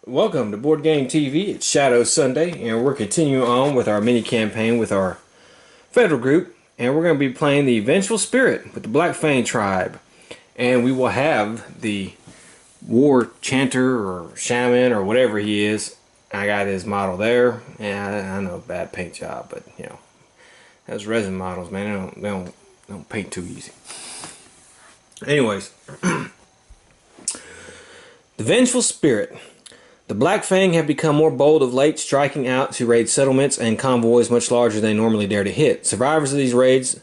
Welcome to Boardgame TV. It's Shadow Sunday, and we're continuing on with our mini campaign with our federal group, and we're going to be playing the Vengeful Spirit with the Black Fang tribe, and we will have the war chanter or shaman or whatever he is. I got his model there, and I know, bad paint job, but you know, those resin models, man, they don't paint too easy. Anyways, the Vengeful Spirit. The Black Fang have become more bold of late, striking out to raid settlements and convoys much larger than they normally dare to hit. Survivors of these raids,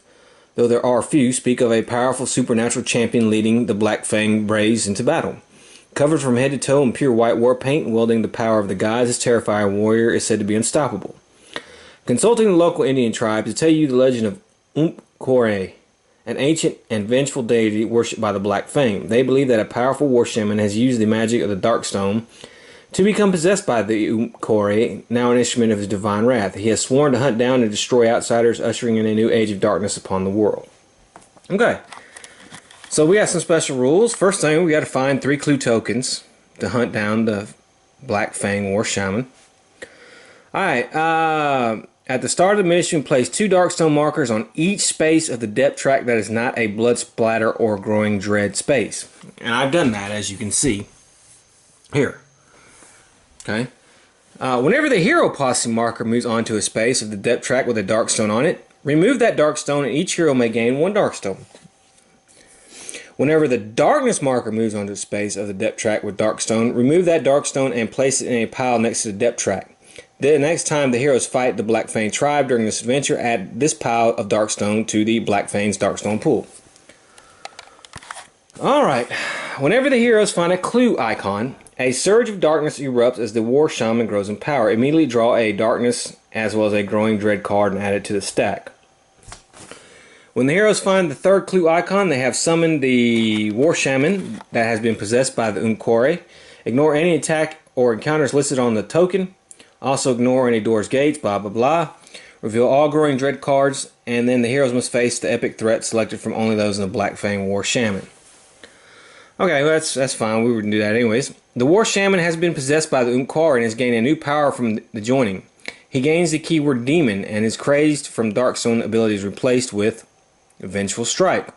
though there are few, speak of a powerful supernatural champion leading the Black Fang braves into battle. Covered from head to toe in pure white war paint, wielding the power of the gods, this terrifying warrior is said to be unstoppable. Consulting the local Indian tribes to tell you the legend of Kore, an ancient and vengeful deity worshipped by the Black Fang. They believe that a powerful war shaman has used the magic of the Darkstone to become possessed by the Kore, now an instrument of his divine wrath. He has sworn to hunt down and destroy outsiders, ushering in a new age of darkness upon the world. Okay, so we got some special rules. First thing, we got to find 3 clue tokens to hunt down the Black Fang War Shaman. Alright, at the start of the mission, place 2 Darkstone markers on each space of the depth track that is not a blood splatter or growing dread space. And I've done that, as you can see here. Okay. Whenever the hero posse marker moves onto a space of the depth track with a Darkstone on it, remove that Darkstone and each hero may gain 1 Darkstone. Whenever the darkness marker moves onto a space of the depth track with Darkstone, remove that Darkstone and place it in a pile next to the depth track. The next time the heroes fight the Black Fang tribe during this adventure, add this pile of Darkstone to the Black Fang's Darkstone pool. Alright, whenever the heroes find a clue icon, a surge of darkness erupts as the war shaman grows in power. Immediately draw a darkness as well as a growing dread card and add it to the stack. When the heroes find the 3rd clue icon, they have summoned the war shaman that has been possessed by the Kore. Ignore any attack or encounters listed on the token. Also ignore any doors, gates, blah blah blah. Reveal all growing dread cards, and then the heroes must face the epic threat selected from only those in the Black Fang War Shaman. Okay, well, that's fine. We wouldn't do that anyways. The War Shaman has been possessed by the Kore and has gained a new power from the joining. He gains the keyword demon and is crazed from Darkstone abilities replaced with Vengeful Strike.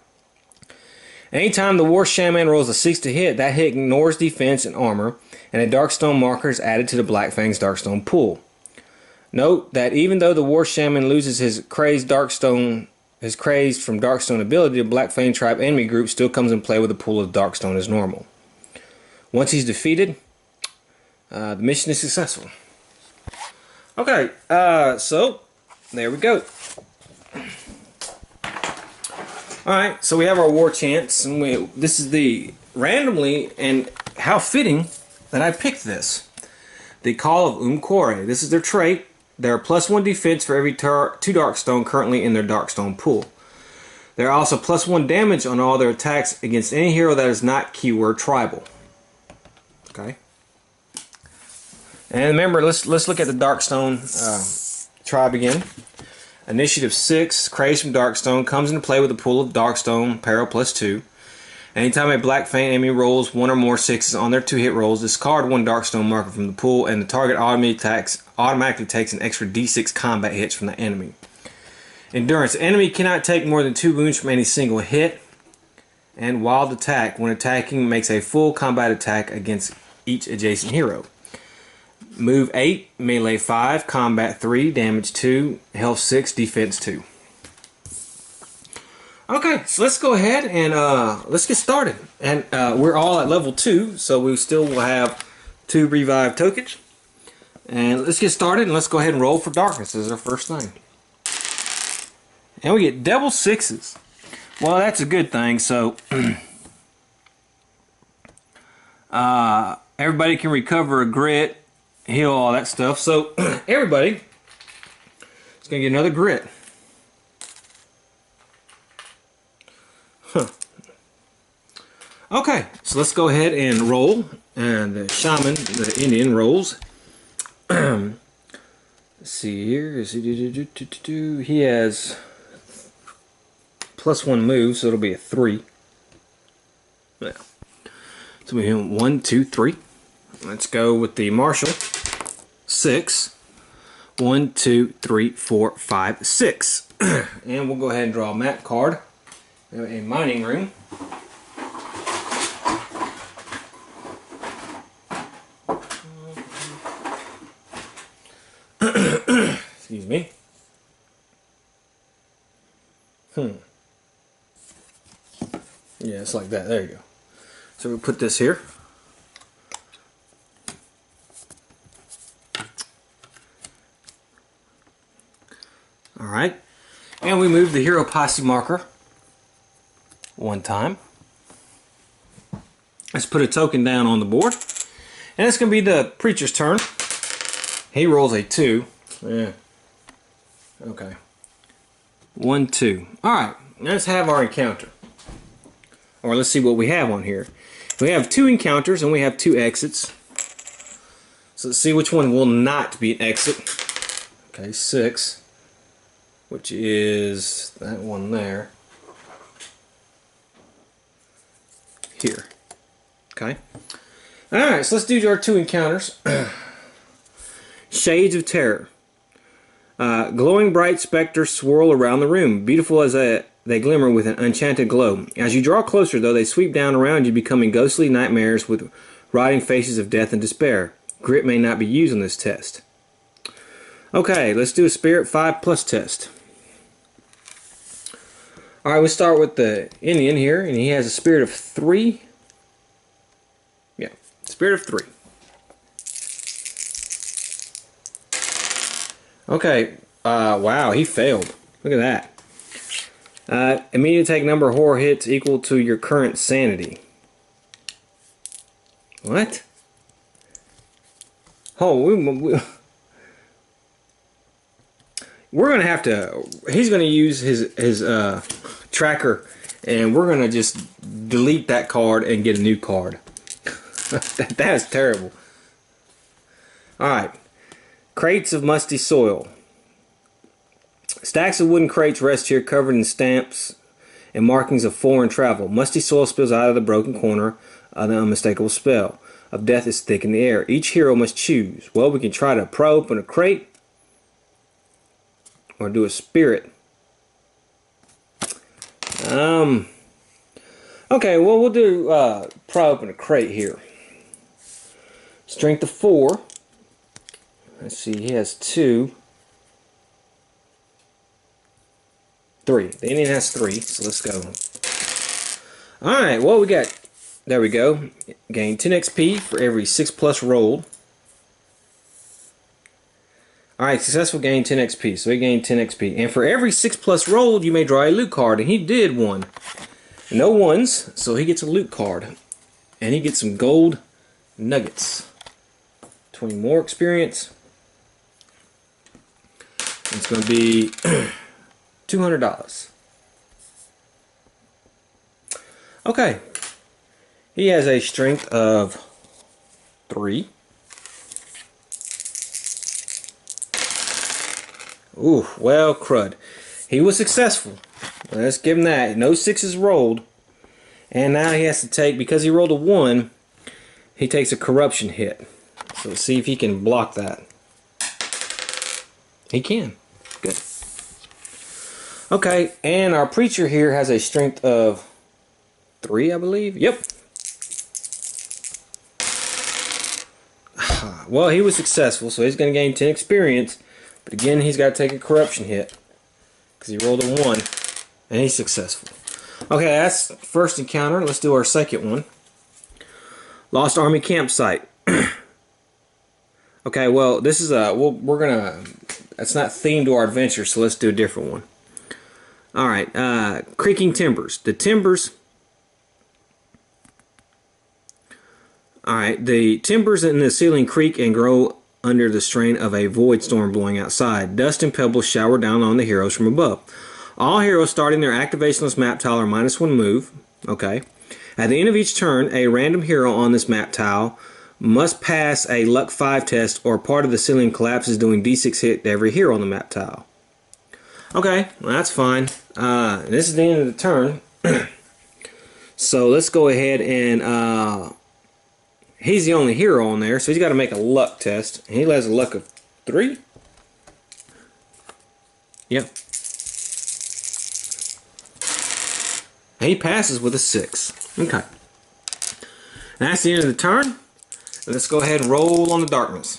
Anytime the War Shaman rolls a 6 to hit, that hit ignores defense and armor, and a Darkstone marker is added to the Black Fang's Darkstone pool. Note that even though the War Shaman loses his crazed from Darkstone ability, the Black Fang tribe enemy group still comes in play with a pool of Darkstone as normal. Once he's defeated, the mission is successful. Okay, so there we go. Alright, so we have our war chants, and this is the randomly, and how fitting that I picked this. The Call of Kore. This is their trait. They're +1 defense for every 2 Darkstone currently in their Darkstone pool. They're also +1 damage on all their attacks against any hero that is not keyword tribal. Okay. And remember, let's look at the Darkstone tribe again. Initiative 6, Crazed from Darkstone, comes into play with a pool of Darkstone, Peril +2. Anytime a Black Fang enemy rolls 1 or more 6s on their 2-hit rolls, discard 1 Darkstone marker from the pool, and the target automatically takes an extra d6 combat hits from the enemy. Endurance. The enemy cannot take more than 2 wounds from any single hit. And Wild Attack. When attacking, makes a full combat attack against each adjacent hero. Move 8, Melee 5, Combat 3, Damage 2, Health 6, Defense 2. Okay, so let's go ahead and let's get started. And we're all at level 2, so we still will have 2 revive tokens. And let's get started, and let's go ahead and roll for darkness. This is our first thing. And we get double 6s. Well, that's a good thing. So everybody can recover a grit, heal, all that stuff. So everybody is going to get another grit. Huh. Okay, so let's go ahead and roll. And the shaman, the Indian, rolls. Let's see here. He has +1 move, so it'll be a 3. Yeah. So we have 1, 2, 3. Let's go with the Marshall 6. 1, 2, 3, 4, 5, 6. And we'll go ahead and draw a map card. A mining room. Excuse me. Yeah, it's like that. There you go. So we'll put this here. Alright. And we move the Hero Posse marker one time. Let's put a token down on the board. And it's going to be the Preacher's turn. He rolls a 2. Yeah. Okay. 1, 2. Alright. Let's have our encounter. Or let's see what we have on here. We have 2 encounters and we have 2 exits. So let's see which one will not be an exit. Okay, 6. Which is that one there. Here. Okay. Alright, so let's do our 2 encounters. Shades of Terror. Glowing bright specters swirl around the room, beautiful as they glimmer with an enchanted glow. As you draw closer, though, they sweep down around you, becoming ghostly nightmares with rotting faces of death and despair. Grit may not be used on this test. Okay, let's do a Spirit 5+ test. Alright, we'll start with the Indian here, and he has a Spirit of 3. Yeah, Spirit of 3. Okay, wow, he failed. Look at that. Immediate take number of horror hits equal to your current sanity. What? Oh, we're going to have to... He's going to use his tracker, and we're going to just delete that card and get a new card. That's terrible. Alright. Crates of musty soil. Stacks of wooden crates rest here covered in stamps and markings of foreign travel. Musty soil spills out of the broken corner of the unmistakable spell of death is thick in the air. Each hero must choose. Well, we can try to pry open a crate or do a spirit. Okay, well, we'll do pry open a crate here. Strength of 4. Let's see, he has 2. 3. The Indian has 3, so let's go. Alright, well, we got, there we go. Gain 10 XP for every 6+ rolled. Alright, successful gain 10 XP, so he gained 10 XP. And for every 6+ rolled, you may draw a loot card, and he did 1. No ones, so he gets a loot card. And he gets some gold nuggets. 20 more experience. It's going to be $200. Okay. He has a strength of 3. Ooh, well, crud. He was successful. Let's give him that. No 6s rolled. And now he has to take, because he rolled a 1, he takes a corruption hit. So let's see if he can block that. He can. Good. Okay, and our preacher here has a strength of 3, I believe. Yep. Well, he was successful, so he's going to gain 10 experience. But again, he's got to take a corruption hit because he rolled a 1, and he's successful. Okay, that's the first encounter. Let's do our second one. Lost Army Campsite. Okay, well, this is a we're gonna. It's not themed to our adventure, so let's do a different one. All right, creaking timbers. The timbers. All right, the timbers in the ceiling creak and grow under the strain of a void storm blowing outside. Dust and pebbles shower down on the heroes from above. All heroes starting their activationless map tile are -1 move. Okay. At the end of each turn, a random hero on this map tile must pass a luck 5 test or part of the ceiling collapses, doing d6 hit to every hero on the map tile. Okay, well, that's fine. This is the end of the turn. So let's go ahead and he's the only hero on there, so he's got to make a luck test. And he has a luck of 3. Yep. And he passes with a 6. Okay. And that's the end of the turn. Let's go ahead and roll on the darkness.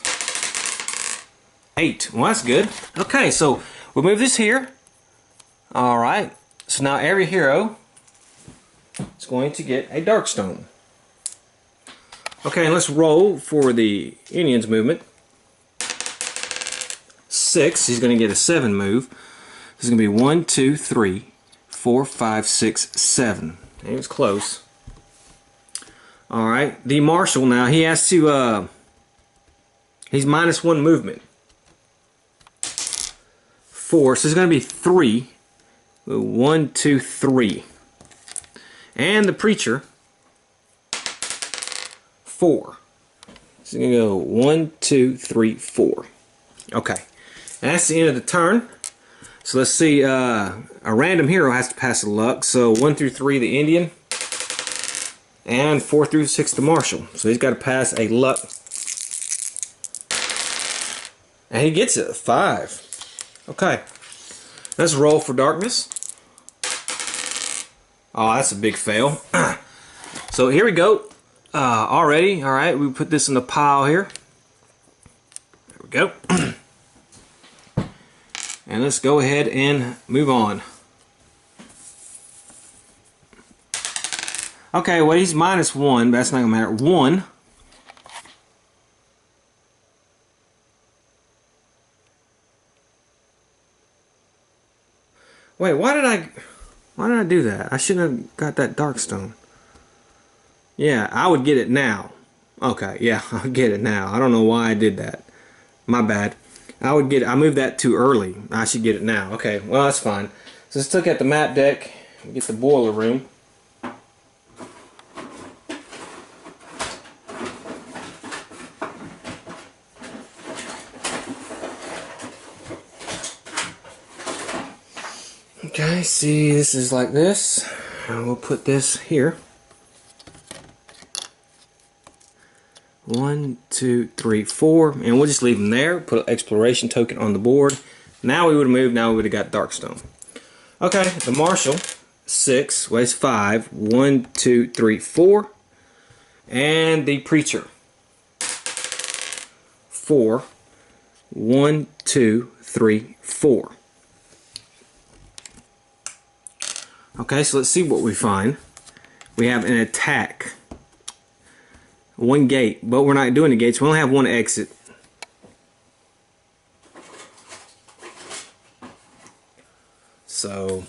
8. Well, that's good. Okay, so we'll move this here. Alright. So now every hero is going to get a Darkstone. Okay, and let's roll for the Indian's movement. 6. He's going to get a 7 move. This is going to be 1, 2, 3, 4, 5, 6, 7. He was close. Alright, the Marshal now, he has to, he's -1 movement. 4, so it's going to be 3. 1, 2, 3. And the Preacher, 4. So you're going to go 1, 2, 3, 4. Okay. And that's the end of the turn. So let's see, a random hero has to pass a luck. So 1 through 3, the Indian. And 4 through 6, the Marshal. So he's got to pass a luck. And he gets it, 5. Okay. Let's roll for darkness. Oh, that's a big fail. So here we go. Already, alright, we put this in the pile here. There we go. And let's go ahead and move on. Okay, well, he's -1, but that's not going to matter. 1. Wait, why did I do that? I shouldn't have got that Darkstone. Yeah, I would get it now. Okay, yeah, I'll get it now. I don't know why I did that. My bad. I moved that too early. I should get it now. Okay, well, that's fine. So let's look at the map deck and get the boiler room. Okay, see, this is like this. And we'll put this here. 1, 2, 3, 4, and we'll just leave them there. Put an exploration token on the board. Now we would have moved. Now we would have got Darkstone. Okay, the Marshal, 6, weighs 5. 1, 2, 3, 4, and the Preacher, 4. 1, 2, 3, 4. Okay, so let's see what we find. We have an attack. 1 gate, but we're not doing the gates. We only have 1 exit. So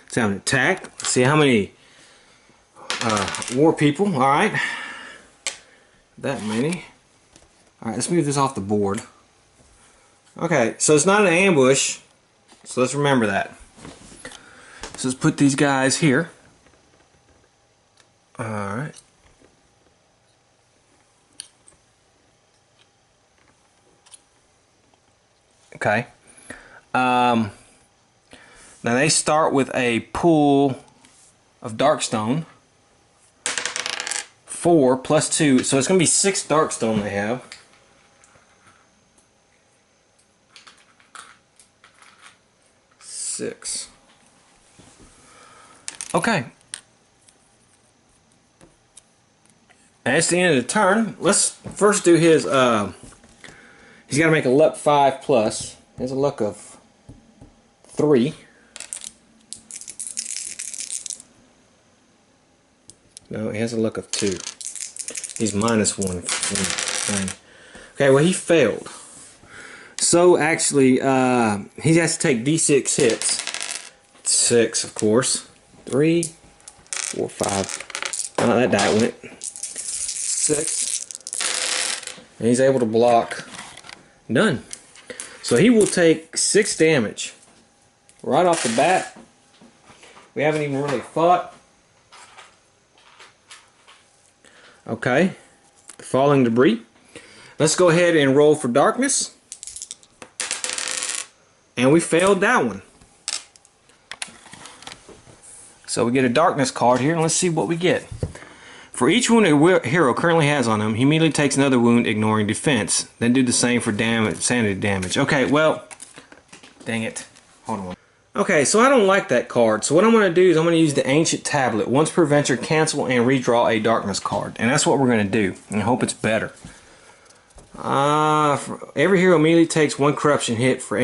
let's have an attack. Let's see how many war people. All right, that many. All right, let's move this off the board. Okay, so it's not an ambush, so let's remember that. So let's put these guys here. Alright. Okay. Now they start with a pool of Darkstone. 4 plus 2, so it's going to be 6 Darkstone they have. Six. Okay. That's the end of the turn. Let's first do his, he's got to make a luck 5 plus. He has a luck of 3. No, he has a luck of 2. He's -1. Okay, well, he failed. So, actually, he has to take D6 hits. 6, of course. 3, 4, 5. Oh, that die went. 6. And he's able to block none. So he will take 6 damage. Right off the bat. We haven't even really fought. Okay. The falling debris. Let's go ahead and roll for darkness. And we failed that one. So we get a darkness card here, and let's see what we get. For each wound a hero currently has on him, he immediately takes another wound, ignoring defense. Then do the same for sanity damage. Okay, well, dang it. Hold on. Okay, so I don't like that card. So what I'm going to do is I'm going to use the Ancient Tablet. Once per venture, cancel and redraw a darkness card. And that's what we're going to do. And I hope it's better. Every hero immediately takes 1 corruption hit for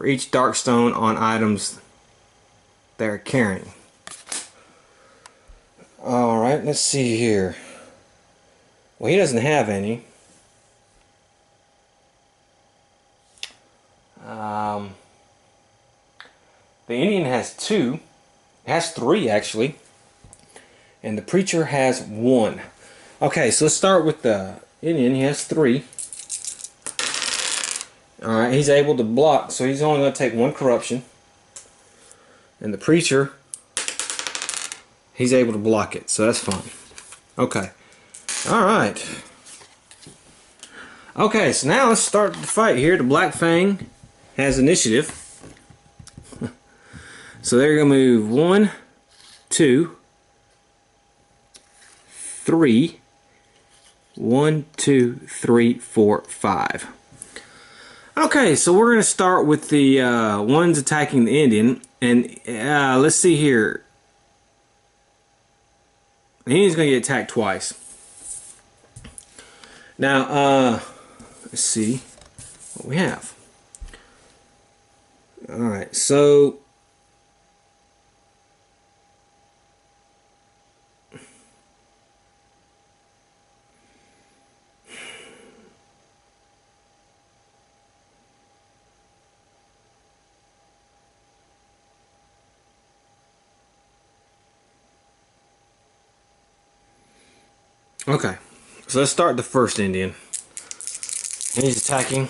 each dark stone on items they're carrying. Alright, let's see here. Well, he doesn't have any. The Indian has 2. Has 3 actually. And the Preacher has 1. Okay, so let's start with the Indian. He has 3. Alright, he's able to block, so he's only going to take 1 corruption. And the Preacher, he's able to block it, so that's fine. Okay. Alright. Okay, so now let's start the fight here. The Black Fang has initiative. So they're going to move 1, 2, 3. 1, 2, 3, 4, 5. Okay, so we're going to start with the ones attacking the Indian. And let's see here. The Indian's going to get attacked twice. Now, let's see what we have. Alright, so okay, so let's start the first Indian. He's attacking.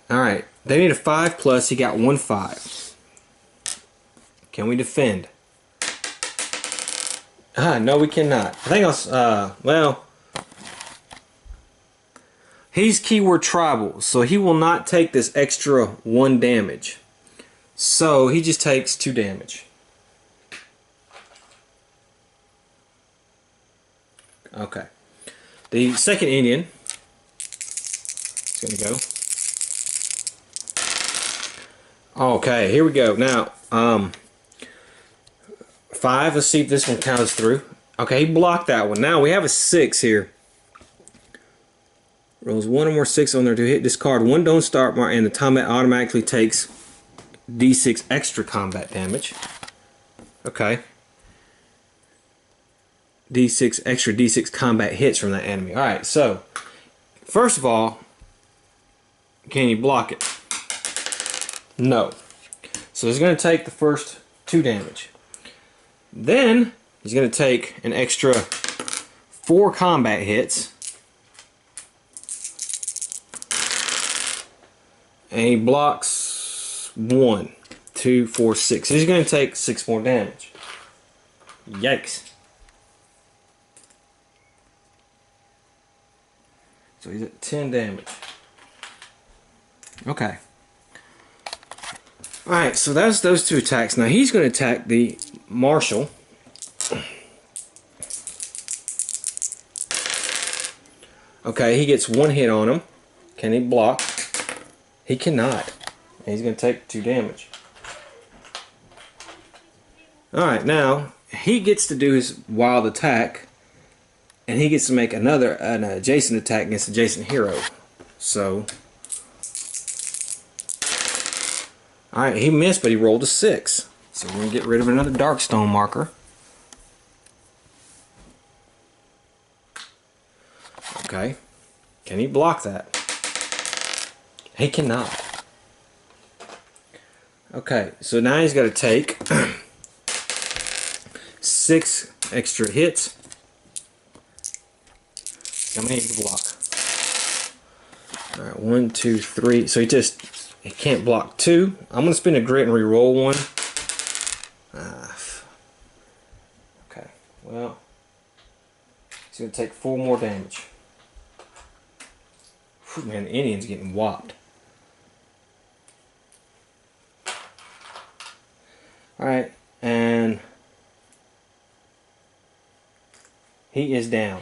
Alright, they need a 5+, he got 1 5. Can we defend? No we cannot. I think I'll, well, he's keyword tribal, so he will not take this extra 1 damage. So he just takes 2 damage. Okay. The second Indian is going to go. Okay, here we go. Now, 5. Let's see if this one counts through. Okay, he blocked that one. Now we have a 6 here. Rolls 1 or more 6 on there to hit. Discard 1 don't start mark, and the combat automatically takes D6 extra combat damage. Okay. D6 extra D6 combat hits from that enemy. Alright, so first of all, can you block it? No. So he's going to take the first 2 damage. Then he's going to take an extra 4 combat hits. And he blocks 1, 2, 4, 6. So he's going to take 6 more damage. Yikes. So he's at 10 damage. Okay. Alright, so that's those 2 attacks. Now he's going to attack the Marshal. Okay, he gets 1 hit on him. Can he block? He cannot. And he's going to take 2 damage. Alright, now he gets to do his wild attack. And he gets to make an adjacent attack against adjacent hero. So, alright, he missed, but he rolled a 6. So we're going to get rid of another Darkstone marker. Okay. Can he block that? He cannot. Okay, so now he's got to take 6 extra hits. How many can block? Alright, 1, 2, 3. So he can't block 2. I'm going to spin a grit and re-roll 1. Okay, well, he's going to take 4 more damage. Whew, man, the Indian's getting whopped. Alright, He is down.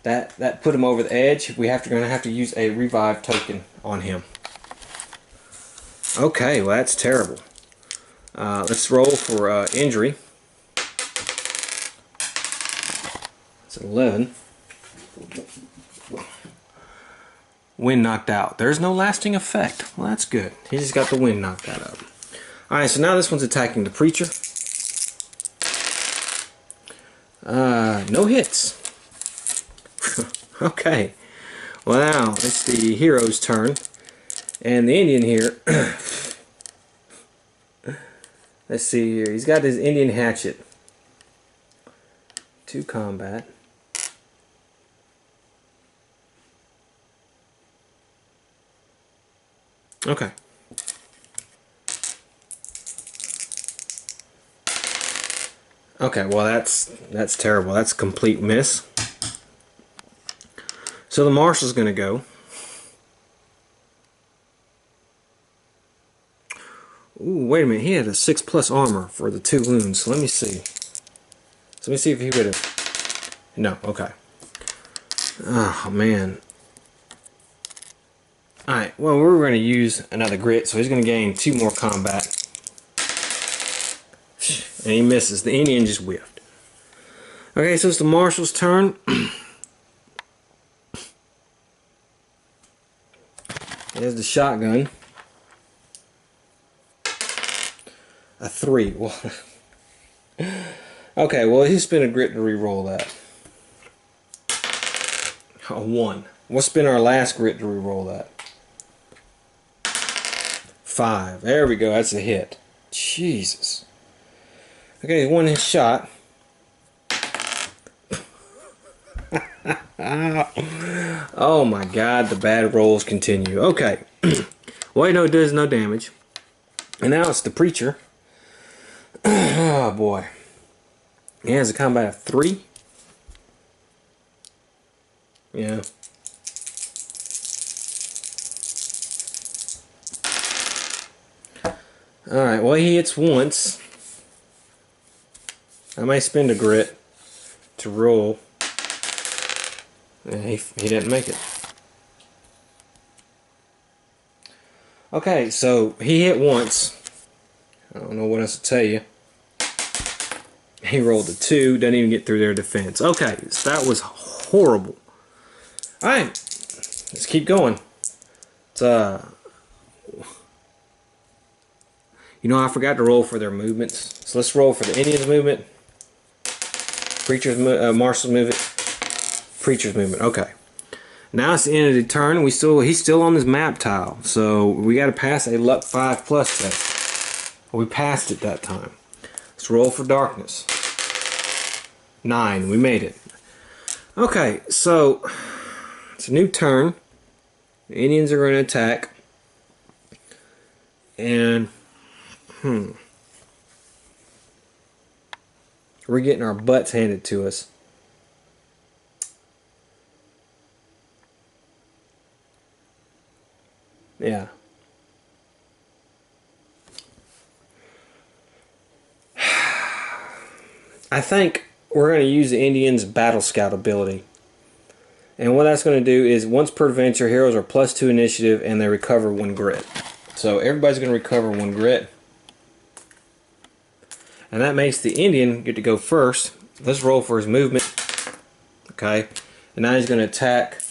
That put him over the edge. We're gonna have to use a revive token on him. Okay, well that's terrible. Let's roll for injury. It's 11. Wind knocked out. There's no lasting effect. Well, that's good. He just got the wind knocked out of him. Alright, so now this one's attacking the preacher. No hits. Okay. Well, now it's the hero's turn. And the Indian here. Let's see here. He's got his Indian hatchet. 2 combat. Okay. Okay, well that's terrible. That's a complete miss. So the marshal's going to go. Ooh, wait a minute. He had a 6+ armor for the 2 wounds. So let me see. So let me see if he would have. No, okay. Oh man. Alright, well we're going to use another grit, so he's going to gain 2 more combat. And he misses. The Indian just whiffed. Okay, so it's the marshal's turn. There's the shotgun. A 3. Well, okay, well he spent a grit to re-roll that. A 1. We'll spend our last grit to re-roll that. 5. There we go. That's a hit. Jesus. Okay, 1 hit shot. Oh my God, the bad rolls continue. Okay. Well, no, it does no damage. And now it's the preacher. Oh boy. He has a combat of 3. Yeah. Alright, well he hits once. I may spend a grit to roll. And he didn't make it. Okay, so he hit once. I don't know what else to tell you. He rolled a 2, doesn't even get through their defense. Okay, so that was horrible. Alright, let's keep going. It's, you know, I forgot to roll for their movements. So let's roll for the Indian's movement, Preacher's Marshal's movement, Preacher's movement. Okay. Now it's the end of the turn. He's still on this map tile, so we got to pass a luck 5+ test. We passed it that time. Let's roll for darkness. 9. We made it. Okay, so it's a new turn. The Indians are going to attack, and we're getting our butts handed to us. Yeah. I think we're going to use the Indians' Battle Scout ability. And what that's going to do is, once per adventure, heroes are +2 initiative and they recover 1 grit. So everybody's going to recover 1 grit. And that makes the Indian get to go first. Let's roll for his movement. Okay. And now he's going to attack.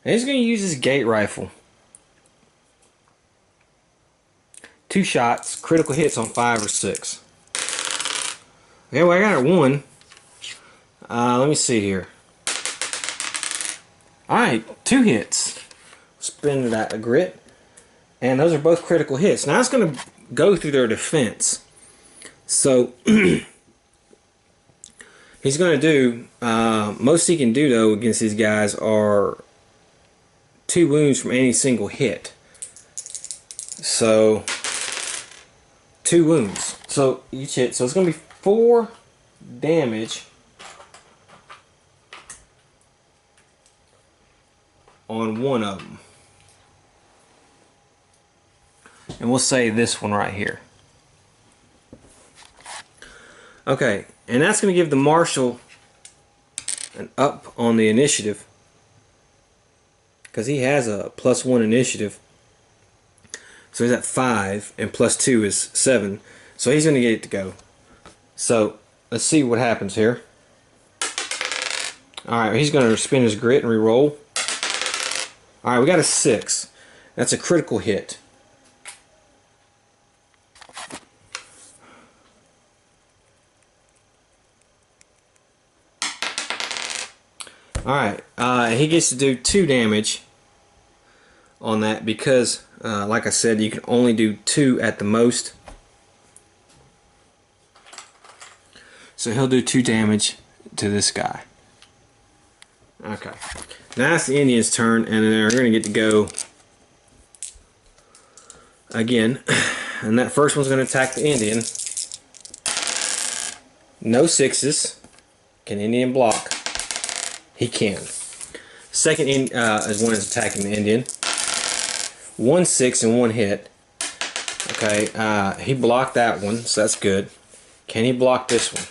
And he's going to use his gate rifle. 2 shots, critical hits on 5 or 6. Okay, well I got 1. Let me see here. Alright, 2 hits. Spend that a grit. And those are both critical hits. Now it's going to go through their defense. So, he's going to do, most he can do though against these guys are 2 wounds from any single hit. So 2 wounds. So each hit. So it's going to be 4 damage on one of them. And we'll say this one right here. Okay, and that's going to give the marshal an up on the initiative, because he has a +1 initiative. So he's at 5, and +2 is 7. So he's going to get it to go. So let's see what happens here. Alright, he's going to spin his grit and re-roll. Alright, we got a 6. That's a critical hit. Alright, he gets to do 2 damage on that because, like I said, you can only do 2 at the most. So he'll do 2 damage to this guy. Okay, now it's the Indian's turn, and they're going to get to go again. And that first one's going to attack the Indian. No 6s. Can Indian block? He can. Second is one that's attacking the Indian. 1 6 and 1 hit. Okay, he blocked that one, so that's good. Can he block this one?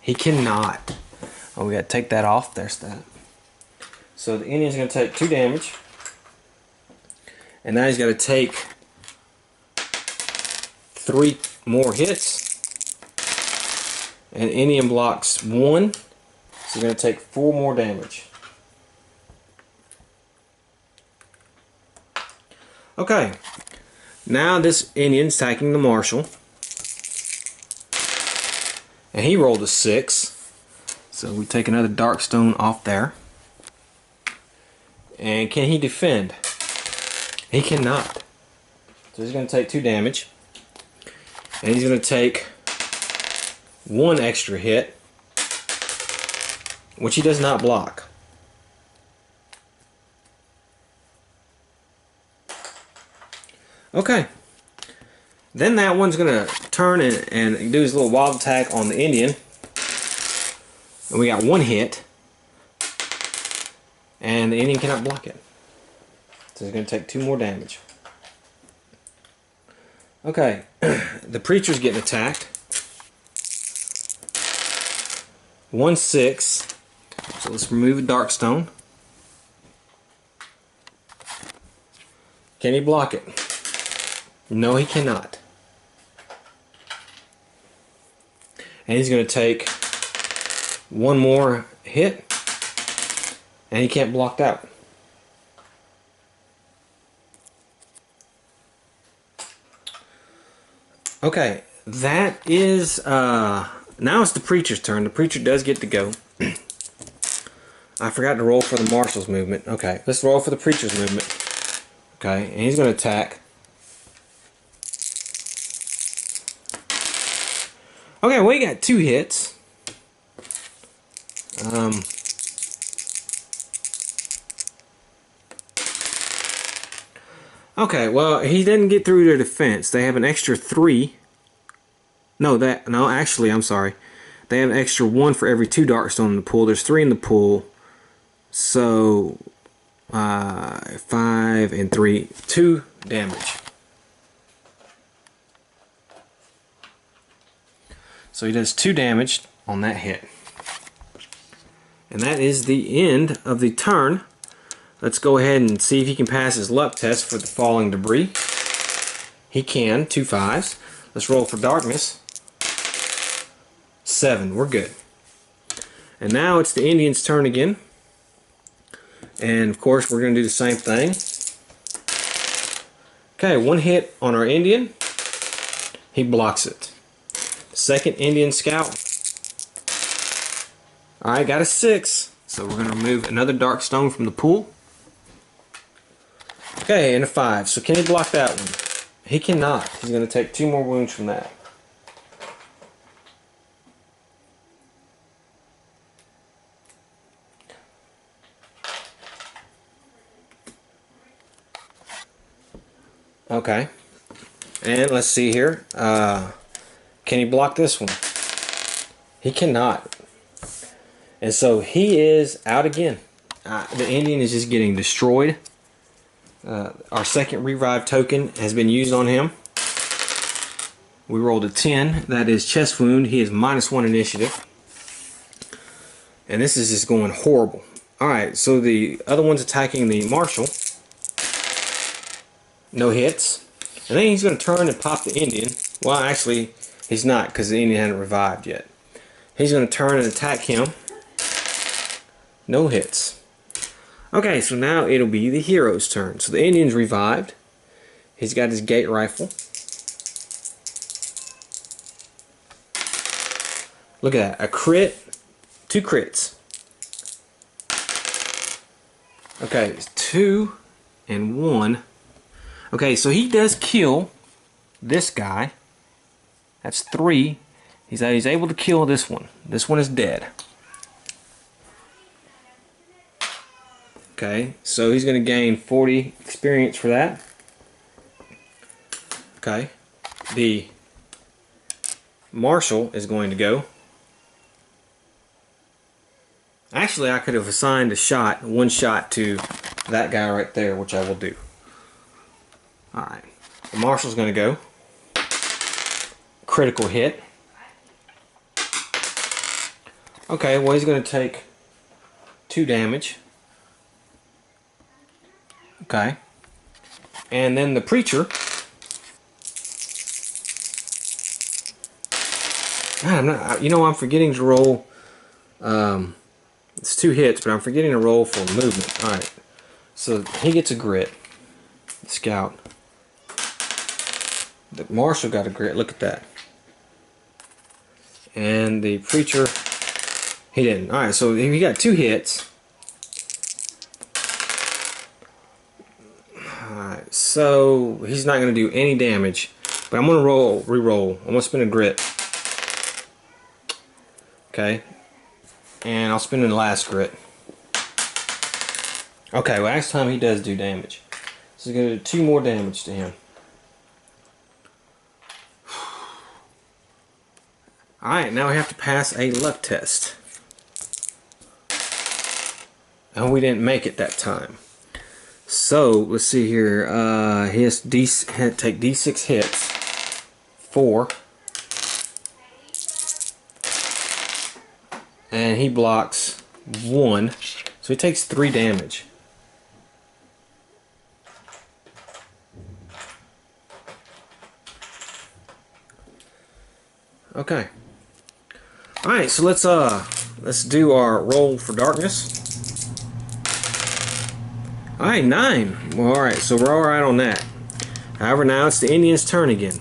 He cannot. Oh, we got to take that off. There's that. So the Indian's going to take 2 damage. And now he's got to take 3 more hits. And Indian blocks 1. So he's going to take 4 more damage. Okay. Now this Indian's attacking the marshal. And he rolled a 6. So we take another dark stone off there. And can he defend? He cannot. So he's going to take 2 damage. And he's going to take 1 extra hit, which he does not block. Okay. Then that one's going to turn and do his little wild attack on the Indian. And we got 1 hit. And the Indian cannot block it. So he's going to take 2 more damage. Okay. The preacher's getting attacked. 1 6. So let's remove a dark stone. Can he block it? No, he cannot. And he's going to take 1 more hit. And he can't block that. Okay, that is now it's the preacher's turn. The preacher does get to go. I forgot to roll for the marshal's movement. Okay, let's roll for the preacher's movement. Okay, and he's going to attack. Okay, we got 2 hits. Okay, well, he didn't get through their defense. They have an extra 3. No, actually, I'm sorry. They have an extra 1 for every 2 darkstone in the pool. There's 3 in the pool. So, 5 and 3, 2 damage. So he does 2 damage on that hit. And that is the end of the turn. Let's go ahead and see if he can pass his luck test for the falling debris. He can, 2 5s. Let's roll for darkness. 7, we're good. And now it's the Indian's turn again. And of course we're going to do the same thing. Okay, 1 hit on our Indian. He blocks it. Second Indian scout. Alright, got a 6. So we're going to remove another dark stone from the pool. Okay, and a 5. So can he block that one? He cannot. He's going to take 2 more wounds from that. Okay. And let's see here. Can he block this one? He cannot. And so he is out again. The Indian is just getting destroyed. Our second revive token has been used on him. We rolled a 10. That is chest wound. He is -1 initiative. And this is just going horrible. Alright, so the other one's attacking the marshal. No hits. And then he's going to turn and pop the Indian. Well, actually, he's not, because the Indian hadn't revived yet. He's going to turn and attack him. No hits. Okay, so now it'll be the hero's turn. So the Indian's revived. He's got his gate rifle. Look at that. A crit. 2 crits. Okay, it's 2 and 1. Okay, so he does kill this guy. That's 3. He's able to kill this one. This one is dead. Okay, so he's going to gain 40 experience for that. Okay, the marshal is going to go. Actually, I could have assigned one shot to that guy right there, which I will do. Alright, the marshal's going to go. Critical hit. Okay, well, he's going to take 2 damage. Okay. And then the preacher. I'm forgetting to roll. It's 2 hits, but I'm forgetting to roll for movement. Alright. So he gets a grit. The scout. The marshal got a grit. Look at that. And the preacher, he didn't. Alright, so he got 2 hits. Alright, so he's not going to do any damage. But I'm going to re-roll. I'm going to spin a grit. Okay. And I'll spin in the last grit. Okay, well, next time he does do damage. So he's going to do 2 more damage to him. Alright, now we have to pass a luck test. And we didn't make it that time. So, let's see here. He has to take D6 hits. 4. And he blocks 1. So he takes 3 damage. Okay. Alright, so let's do our roll for darkness. Alright, 9. Well, alright, so we're alright on that. However, now it's the Indian's turn again.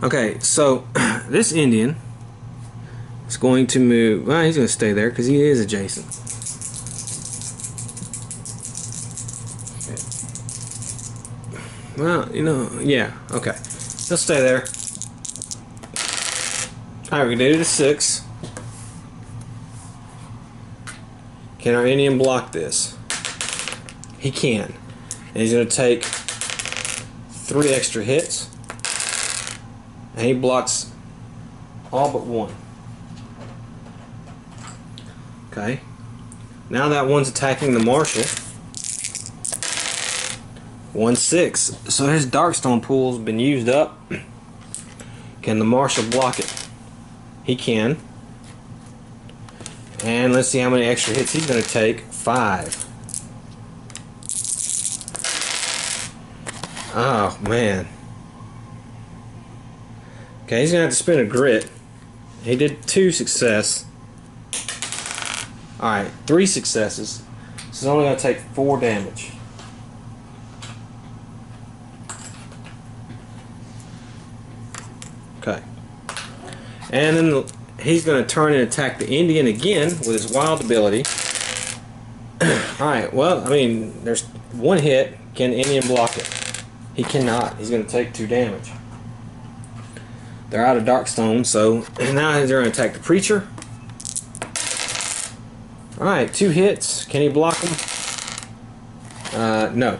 Okay, so this Indian is going to move. Well, he's going to stay there because he is adjacent. Well, yeah, okay. He'll stay there. Alright, we did it a 6. Can our Indian block this? He can. And he's going to take 3 extra hits. And he blocks all but 1. Okay. Now that one's attacking the marshal. 1-6. So his darkstone pool's been used up. Can the marshal block it? He can. And let's see how many extra hits he's going to take. 5. Oh, man. Okay, he's going to have to spin a grit. He did 2 success. Alright, 3 successes. So he's only going to take 4 damage. Okay. And then he's going to turn and attack the Indian again with his wild ability. Alright, well, I mean, there's 1 hit. Can the Indian block it? He cannot. He's going to take 2 damage. They're out of Darkstone, so now they're going to attack the Preacher. Alright, 2 hits. Can he block them? No.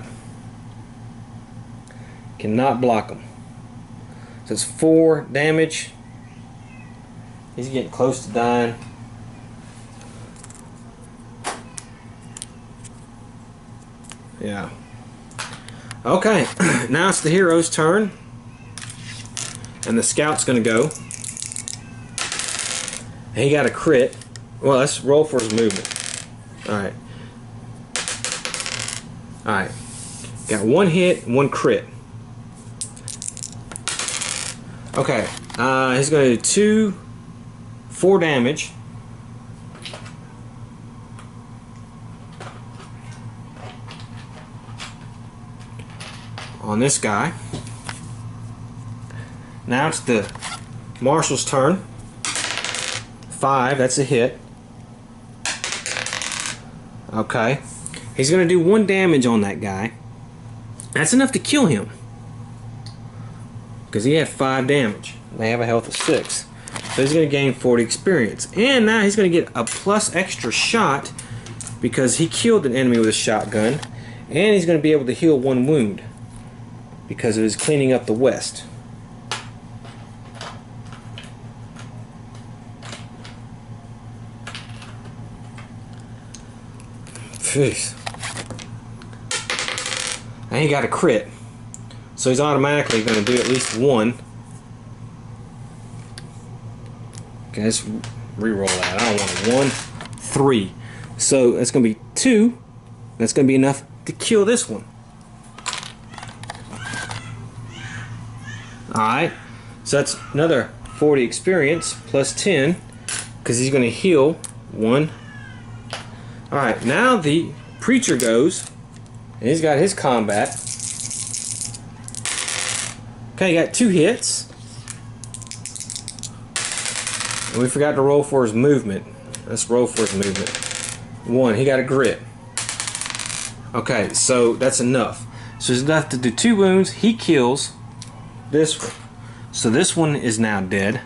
Cannot block them. So it's 4 damage. He's getting close to dying. Yeah. Okay, now it's the hero's turn. And the scout's going to go. He got a crit. Well, let's roll for his movement. Alright. Alright. Got one hit, one crit. Okay. He's going to do 4 damage. On this guy. Now it's the marshal's turn. 5, that's a hit. Okay. He's going to do 1 damage on that guy. That's enough to kill him. Because he had 5 damage. They have a health of 6. So he's going to gain 40 experience. And now he's going to get a plus extra shot because he killed an enemy with a shotgun. And he's going to be able to heal 1 wound because of his cleaning up the west. Jeez. And he got a crit. So he's automatically going to do at least 1. Okay, let's re-roll that. I don't want 1, 3. So that's going to be 2. That's going to be enough to kill this one. Alright. So that's another 40 experience plus 10. Because he's going to heal 1. Alright, now the preacher goes. And he's got his combat. Okay, he got 2 hits. And we forgot to roll for his movement. Let's roll for his movement. 1, he got a grit. Okay, so that's enough. So it's enough to do 2 wounds. He kills this one. So this one is now dead.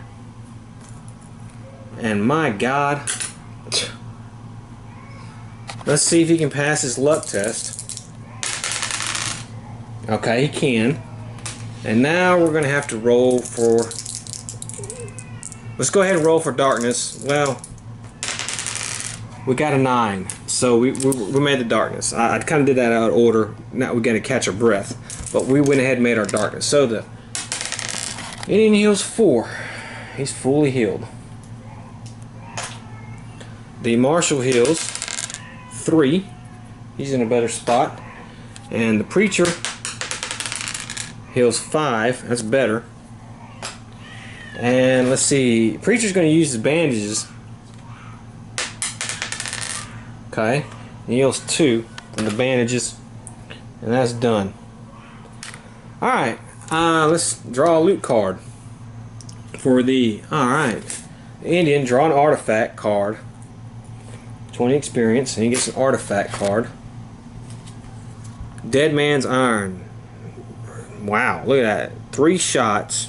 And my God. Let's see if he can pass his luck test. Okay, he can. And now we're going to have to roll for... Let's go ahead and roll for darkness. Well, we got a 9. So we made the darkness. I kind of did that out of order. Now we got to catch our breath. But we went ahead and made our darkness. So the Indian heals 4. He's fully healed. The marshal heals 3. He's in a better spot. And the preacher heals 5. That's better. And let's see. Preacher's going to use his bandages. Okay. He heals 2 from the bandages. And that's done. Alright. Let's draw a loot card. For the... Alright. Indian, draw an artifact card. 20 experience. And he gets an artifact card. Dead Man's Iron. Wow, look at that. 3 shots.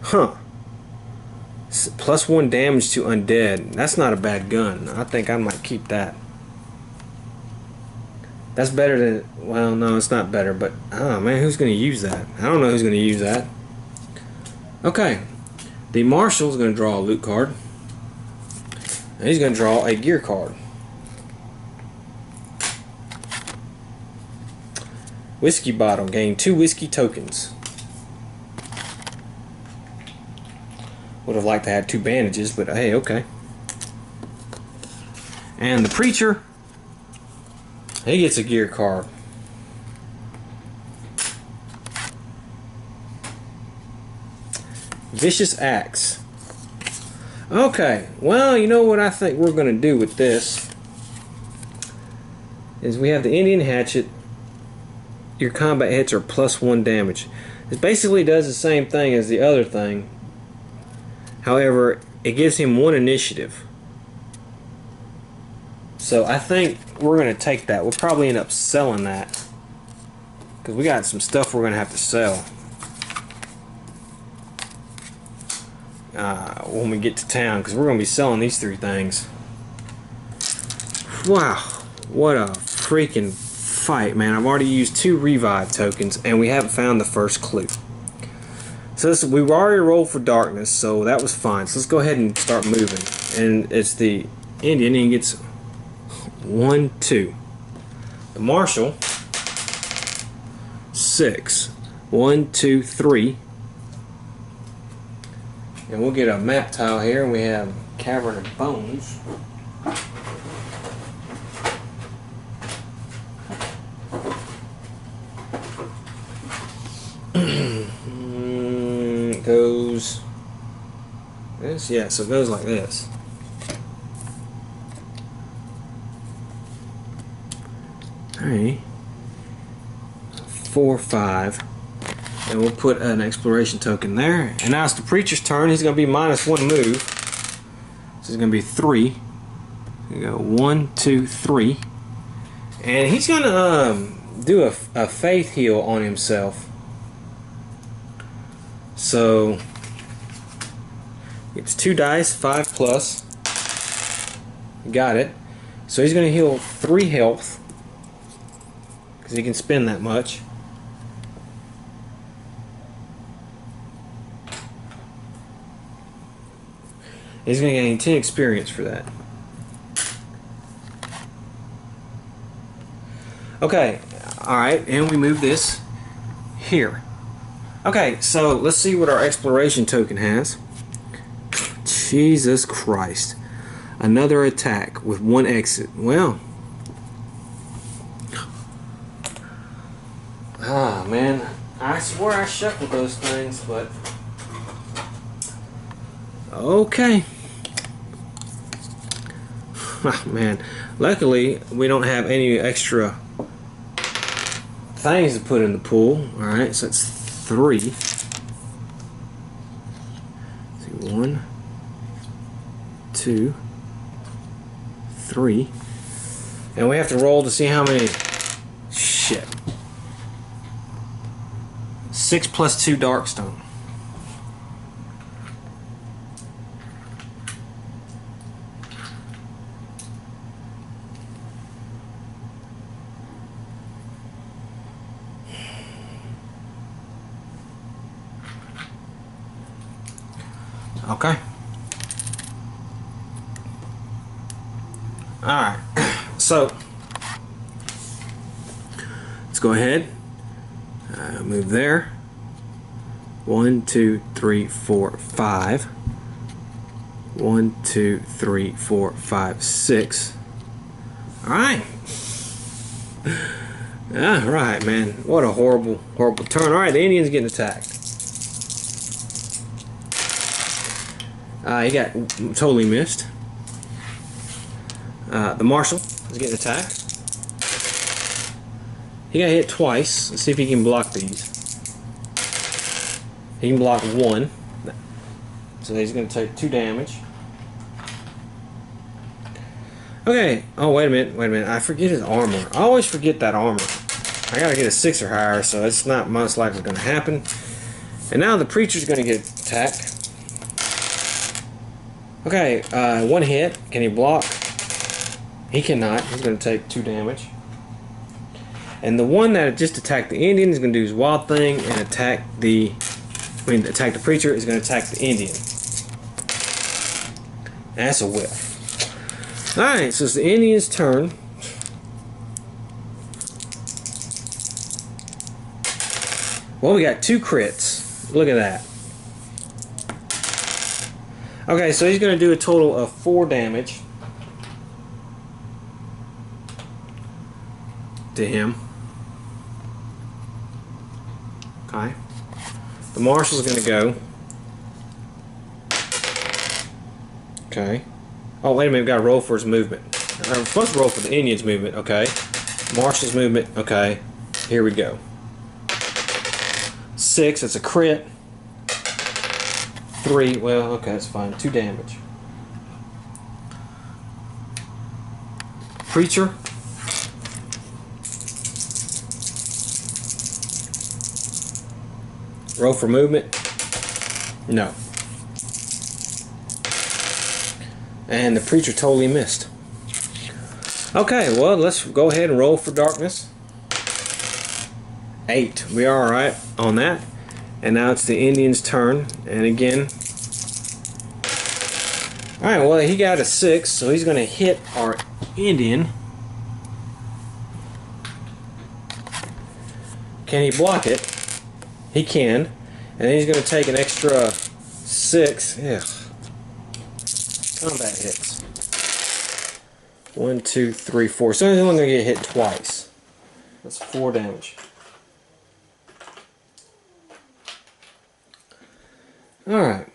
Huh. Plus 1 damage to undead. That's not a bad gun. I think I might keep that. That's better than... Well, no, it's not better, but... Oh, man, who's going to use that? I don't know who's going to use that. Okay. The marshal's going to draw a loot card. And he's going to draw a gear card. Whiskey bottle. Gain 2 whiskey tokens. Would have liked to have 2 bandages, but hey, okay. And the preacher, he gets a gear card. Vicious Axe. Okay, well, you know what I think we're going to do with this is we have the Indian Hatchet. Your combat hits are plus 1 damage. It basically does the same thing as the other thing. However, it gives him 1 initiative. So I think we're going to take that. We'll probably end up selling that. Because we got some stuff we're going to have to sell. When we get to town. Because we're going to be selling these 3 things. Wow. What a freaking fight, man. I've already used 2 revive tokens. And we haven't found the first clue. So we've already rolled for darkness, so that was fine. So let's go ahead and start moving. And it's the Indian, and he gets 1, 2. The marshal, 6. 1, 2, 3. And we'll get a map tile here, and we have Cavern of Bones. It goes this, yeah, so it goes like this. Alright. 4, 5. And we'll put an exploration token there. And now it's the preacher's turn. He's going to be -1 move. So it's going to be 3. We go 1, 2, 3. And he's going to do a faith heal on himself. So it's 2 dice, 5 plus. Got it. So he's going to heal 3 health. Because he can spend that much. He's going to gain 10 experience for that. Okay, alright, and we move this here. Okay, so let's see what our exploration token has. Jesus Christ. Another attack with 1 exit. Well. Ah, man. I swear I shuffled those things, but... Okay. Oh, man. Luckily, we don't have any extra things to put in the pool. Alright, so it's 3. Let's see, 1, 2, 3. And we have to roll to see how many. Shit. 6 plus 2 Darkstone. Okay. Alright. So, let's go ahead. Move there. 1, 2, 3, 4, 5. 1, 2, 3, 4, 5, 6. Alright. Alright, man. What a horrible, horrible turn. Alright, the Indian's getting attacked. He got totally missed. The marshal is getting attacked. He got hit twice. Let's see if he can block these. He can block 1. So he's going to take 2 damage. Okay. Oh, wait a minute. I forget his armor. I always forget that armor. I got to get a 6 or higher, so it's not most likely going to happen. And now the preacher's going to get attacked. Okay, 1 hit. Can he block? He cannot. He's going to take 2 damage. And the one that just attacked the Indian is going to do his wild thing and attack the preacher is going to attack the Indian. That's a whiff. Alright, so it's the Indian's turn. Well, we got 2 crits. Look at that. Okay, so he's going to do a total of 4 damage to him. Okay. The marshal's going to go. Okay. Oh, wait a minute. We've got to roll for his movement. I'm supposed to roll for the Indian's movement. Okay. Marshal's movement. Okay. Here we go. 6. That's a crit. 3. Well, okay, that's fine. 2 damage. Preacher. Roll for movement. No. And the preacher totally missed. Okay, well, let's go ahead and roll for darkness. 8. We are alright on that. And now it's the Indian's turn. And again. Alright, well, he got a 6, so he's going to hit our Indian. Can he block it? He can. And then he's going to take an extra 6. Yeah. Combat hits. 1, 2, 3, 4. So he's only going to get hit twice. That's 4 damage. Alright.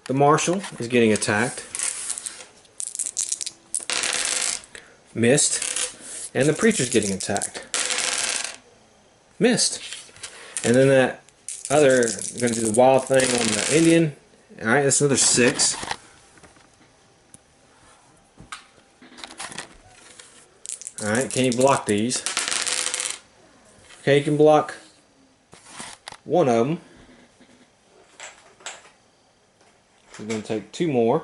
The marshal is getting attacked. Missed. And the preacher's getting attacked. Missed. And then that other, going to do the wild thing on the Indian. Alright, that's another 6. Alright, can you block these? Okay, you can block one of them. He's going to take 2 more.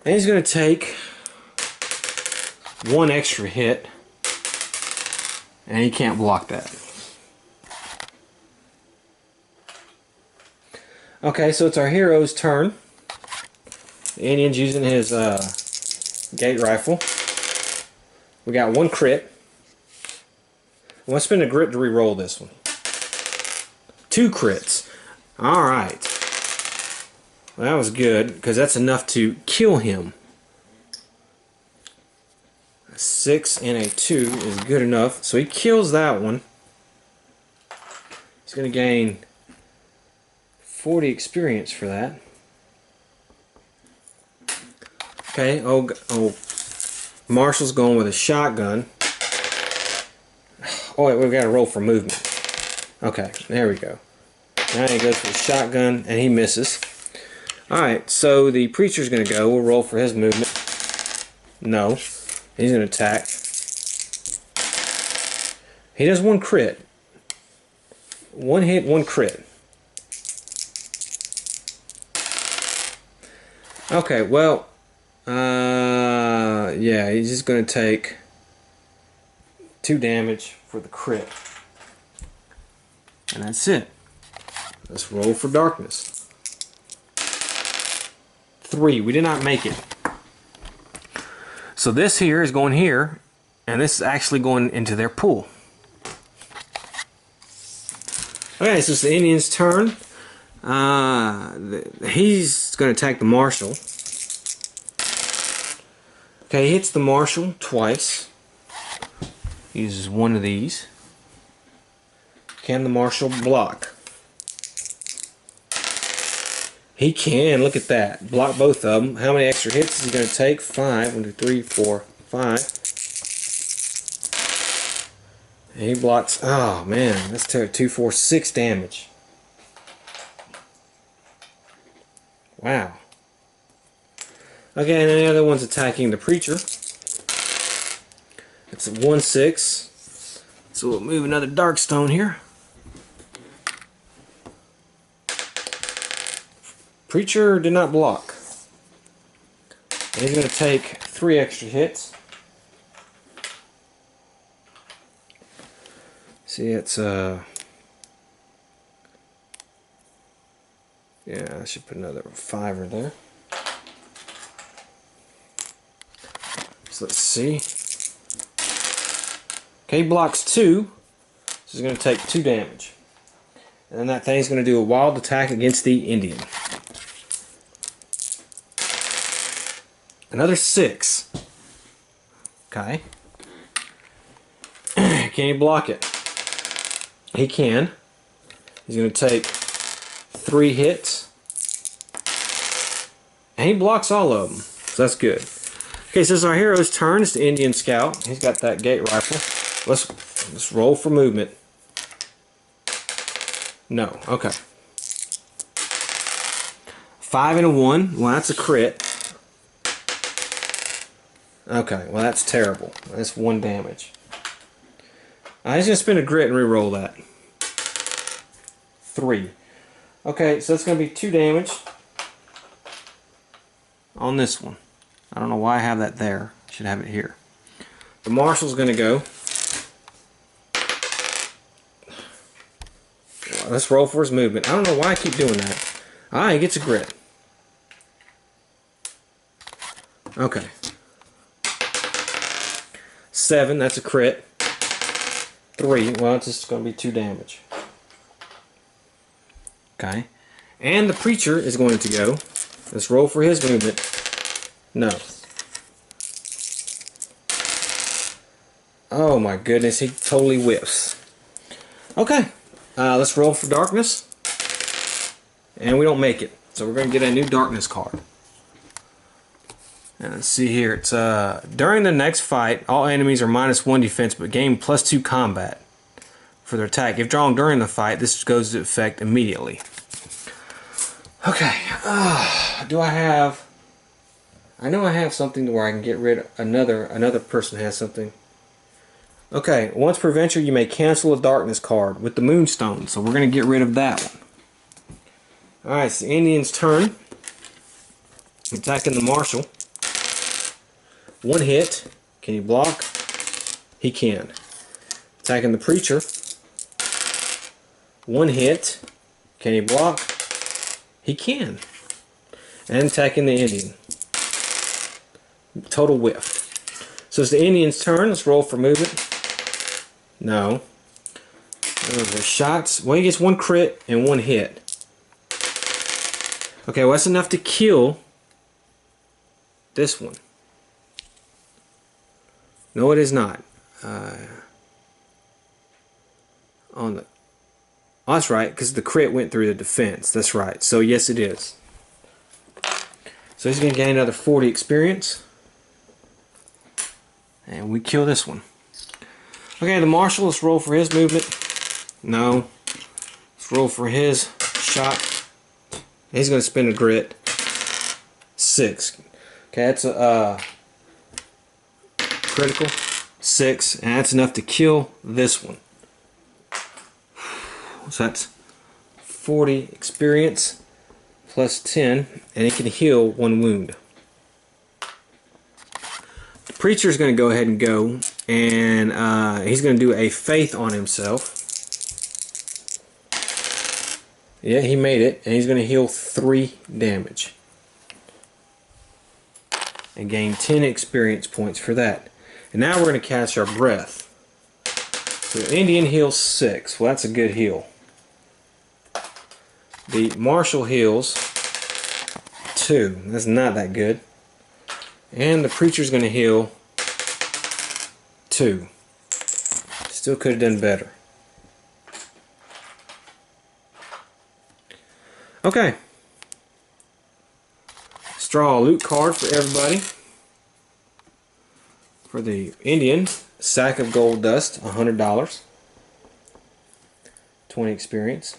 And he's going to take 1 extra hit. And he can't block that. Okay, so it's our hero's turn. The Indian's using his gate rifle. We got 1 crit. I'm going to spend a grit to re-roll this one. 2 crits. Alright. Well, that was good, because that's enough to kill him. A 6 and a 2 is good enough. So he kills that one. He's going to gain 40 experience for that. Okay, oh, Marshall's going with a shotgun. Oh wait, we've got to roll for movement. Okay, there we go. Now he goes for the shotgun and he misses. Alright, so the preacher's going to go. We'll roll for his movement. No. He's going to attack. He does 1 crit. 1 hit, 1 crit. Okay, well, yeah, he's just going to take 2 damage for the crit. And that's it. Let's roll for darkness. 3. We did not make it. So this here is going here, and this is actually going into their pool. Okay, so it's the Indian's turn. He's going to attack the marshal. Okay, he hits the marshal twice. Uses 1 of these. Can the marshal block? He can. Look at that. Block both of them. How many extra hits is he going to take? 5. 1, 2, 3, 4, 5. And he blocks. Oh man, that's 2, 4, 6 damage. Wow. Okay, and then the other one's attacking the preacher. It's a 1, 6. So we'll move another darkstone here. Preacher did not block. And he's going to take 3 extra hits. See, it's yeah, I should put another 5 there. So let's see. Okay, he blocks 2. So he's going to take 2 damage. And then that thing's going to do a wild attack against the Indian. Another 6. Okay. Can he block it? He can. He's going to take 3 hits. And he blocks all of them. So that's good. Okay, so it's our hero's turn. It's the Indian scout. He's got that gate rifle. Let's roll for movement. No. Okay. 5 and a 1. Well, that's a crit. Okay, well that's terrible. That's 1 damage. I'm just going to spend a grit and re-roll that. 3. Okay, so it's going to be 2 damage on this one. I don't know why I have that there. I should have it here. The marshal's going to go. Let's roll for his movement. I don't know why I keep doing that. Ah, he gets a grit. Okay. 7, that's a crit. 3, well, it's just going to be 2 damage. Okay. And the preacher is going to go. Let's roll for his movement. No. Oh my goodness, he totally whiffs. Okay. Let's roll for darkness. And we don't make it. So we're going to get a new darkness card. And let's see here. It's during the next fight, all enemies are -1 defense but gain +2 combat for their attack. If drawn during the fight, this goes into effect immediately. Okay. Do I have... I know I have something to where I can get rid of another person has something. Okay, once per venture you may cancel a darkness card with the moonstone. So we're going to get rid of that one. Alright, it's the Indian's turn. Attacking the marshal. 1 hit. Can he block? He can. Attacking the preacher. 1 hit. Can he block? He can. And attacking the Indian. Total whiff. So it's the Indian's turn. Let's roll for movement. No. Those are shots. Well, he gets 1 crit and 1 hit. Okay, well that's enough to kill this one. No, it is not. On the... Oh, that's right, because the crit went through the defense. That's right. So yes, it is. So he's going to gain another 40 experience. And we kill this one. Okay, the marshal, let's roll for his movement. No. Let's roll for his shot. He's going to spend a grit. 6. Okay, that's a critical. 6. And that's enough to kill this one. So that's 40 experience plus 10. And it can heal 1 wound. The preacher is going to go ahead and go. And he's going to do a faith on himself. Yeah, he made it. And he's going to heal 3 damage. And gain 10 experience points for that. And now we're going to catch our breath. So the Indian heals 6. Well, that's a good heal. The marshal heals 2. That's not that good. And the preacher's going to heal 2. Still could have done better. Okay. Let's draw a loot card for everybody. For the Indian, sack of gold dust, $100. 20 experience.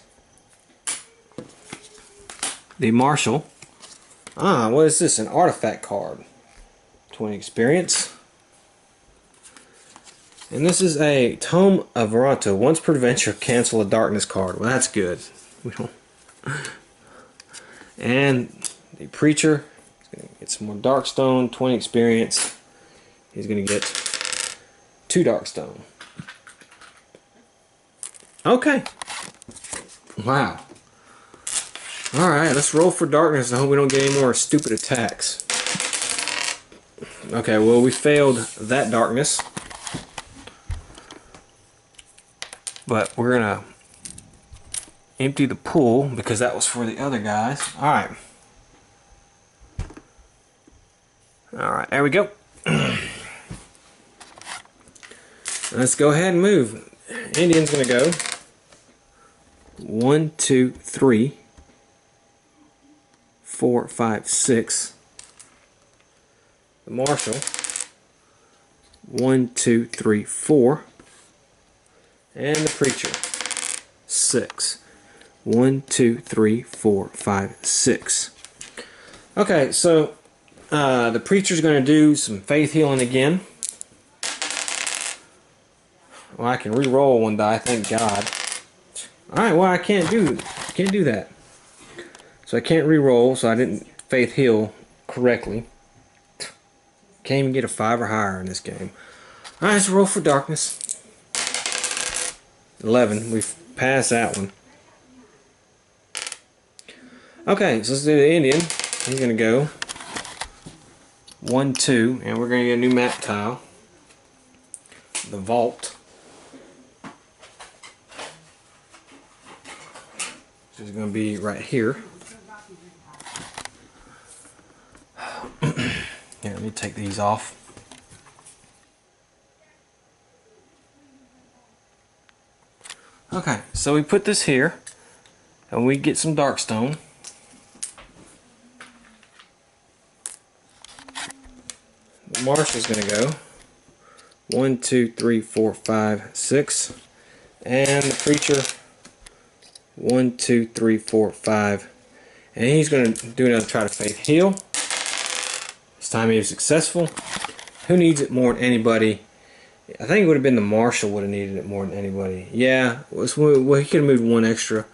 The marshal. What is this? An artifact card. 20 experience. And this is a Tome of Varanto. Once per adventure, cancel a darkness card. Well, that's good. We don't. And the preacher is going to get some more darkstone. 20 experience. He's going to get 2 darkstone. Okay. Wow. Alright, let's roll for darkness. I hope we don't get any more stupid attacks. Okay, well, we failed that darkness. But we're going to empty the pool because that was for the other guys. Alright. Alright, there we go. Let's go ahead and move. Indian's going to go 1, 2, 3, 4, 5, 6. The marshal 1, 2, 3, 4. And the preacher 6. 1, 2, 3, 4, 5, 6. Okay, so the preacher's going to do some faith healing again. Well, I can re-roll 1 die, thank God. Alright, well, I can't do that. So I can't re-roll, so I didn't faith heal correctly. Can't even get a 5 or higher in this game. Alright, let's roll for darkness. 11. We've passed that one. Okay, so let's do the Indian. He's going to go 1, 2, and we're going to get a new map tile. the vault. Which is going to be right here. Here, let me take these off. Okay, so we put this here, and we get some darkstone. The marshal's going to go 1, 2, 3, 4, 5, 6, and the preacher 1, 2, 3, 4, 5, and he's going to do another try to faith heal. This time he was successful. Who needs it more than anybody? I think it would have been the marshal would have needed it more than anybody. Yeah, well, he could have moved one extra.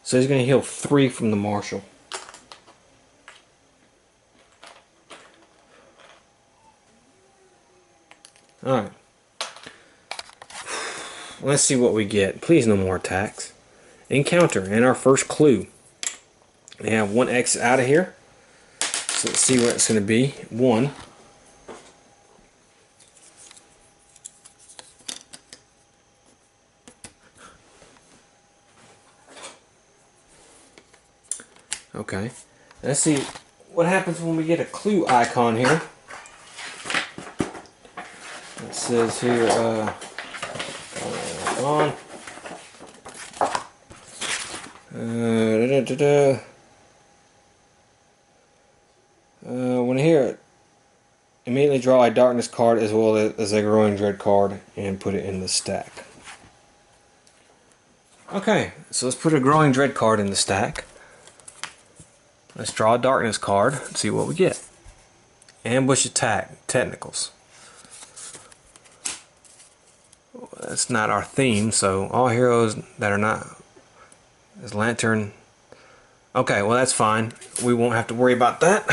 So he's going to heal 3 from the marshal. Alright. Let's see what we get. Please no more attacks. Encounter, and our first clue. We have one exit out of here. So let's see what it's going to be. 1. Okay, let's see what happens when we get a clue icon here. It says here, on. When I hear it, immediately draw a darkness card as well as a growing dread card and put it in the stack. Okay, so let's put a growing dread card in the stack. Let's draw a darkness card and see what we get. Ambush attack, technicals. That's not our theme, so all heroes that are not is lantern. Okay, well that's fine. We won't have to worry about that.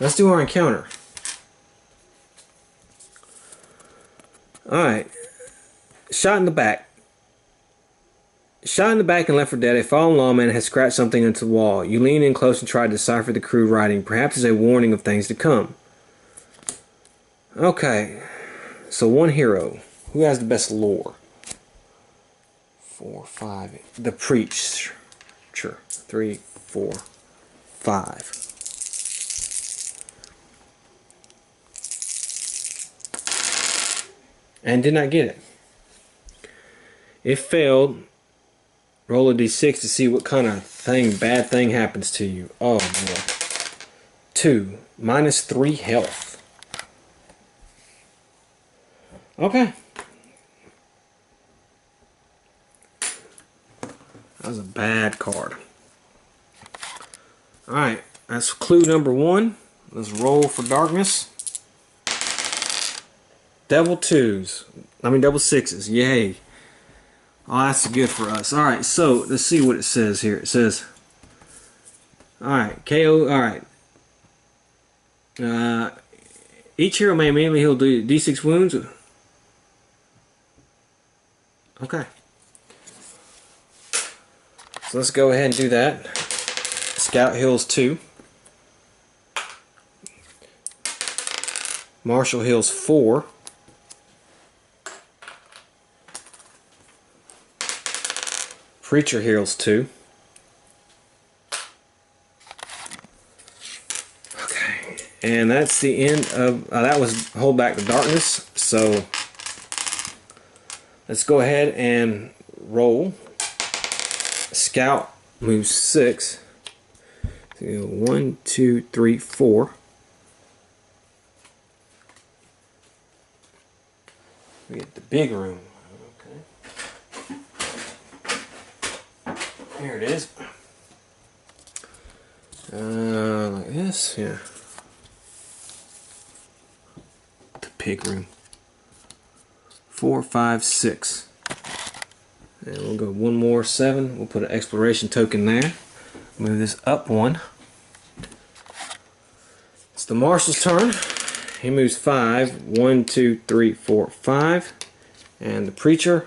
Let's do our encounter. Alright. Shot in the back. Shot in the back and left for dead, a fallen lawman has scratched something into the wall. You lean in close and try to decipher the crew writing, perhaps as a warning of things to come. Okay, so one hero. Who has the best lore? 4, 5. The Preacher. 3, 4, 5. And did not get it. If failed, roll a d6 to see what kind of bad thing happens to you. Oh boy. 2. -3 health. Okay. That was a bad card. Alright, that's clue number 1. Let's roll for darkness. Double 6s. Yay. Oh, that's good for us. Alright, so let's see what it says here. It says, alright, KO, alright. Each hero may immediately heal D6 wounds. Okay. So let's go ahead and do that. Scout heals 2. Marshal heals 4. Preacher heals 2. Okay, and that's the end of that was hold back the darkness. So let's go ahead and roll. Scout moves 6. So 1, 2, 3, 4. We get the big room. Here it is. Like this, yeah. The pig room. 4, 5, 6. And we'll go one more 7. We'll put an exploration token there. Move this up 1. It's the marshal's turn. He moves 5. 1, 2, 3, 4, 5. And the preacher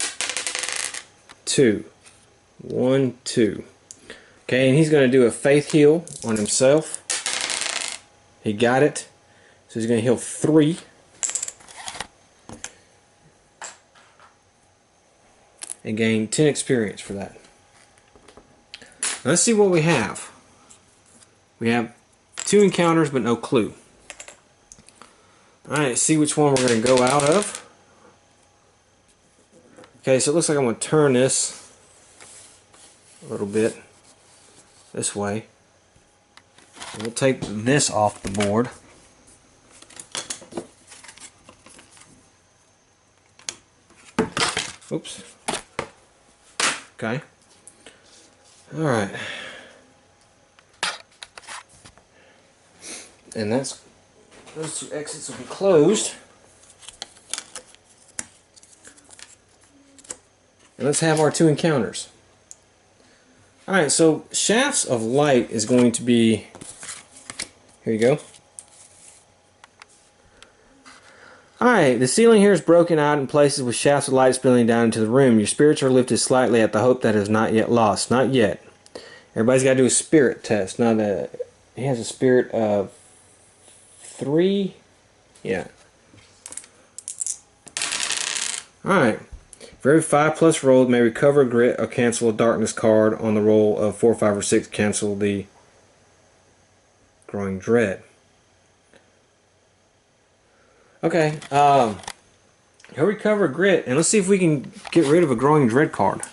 2. 1, 2. Okay, and he's going to do a faith heal on himself. He got it. So he's going to heal 3. and gain 10 experience for that. Now let's see what we have. We have 2 encounters but no clue. Alright, see which one we're going to go out of. Okay, so it looks like I'm going to turn this a little bit this way. And we'll take this off the board. Oops. Okay. Alright. And those 2 exits will be closed. And let's have our 2 encounters. Alright, so Shafts of Light is going to be... Here you go. Alright, the ceiling here is broken out in places with shafts of light spilling down into the room. Your spirits are lifted slightly at the hope that is not yet lost. Not yet. Everybody's got to do a spirit test. Now that he has a spirit of 3. Yeah. Alright. For every 5+ rolled, may recover a grit or cancel a darkness card on the roll of 4, 5, or 6. Cancel the growing dread. Okay, he'll recover a grit, and let's see if we can get rid of a growing dread card.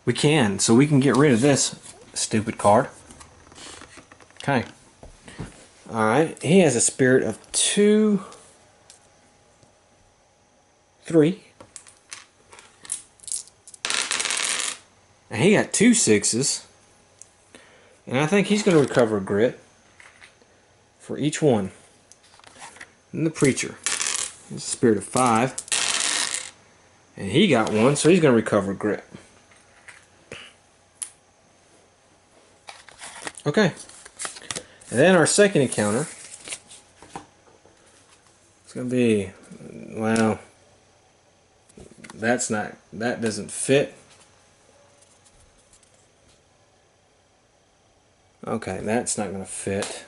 We can, so we can get rid of this stupid card. Okay. Alright, he has a spirit of 2, 3. And he got 2 6s. And I think he's going to recover a grit for each one. And the Preacher, he's a spirit of 5, and he got 1, so he's going to recover a grit. Okay, and then our second encounter, it's going to be, well, that doesn't fit. Okay, that's not going to fit.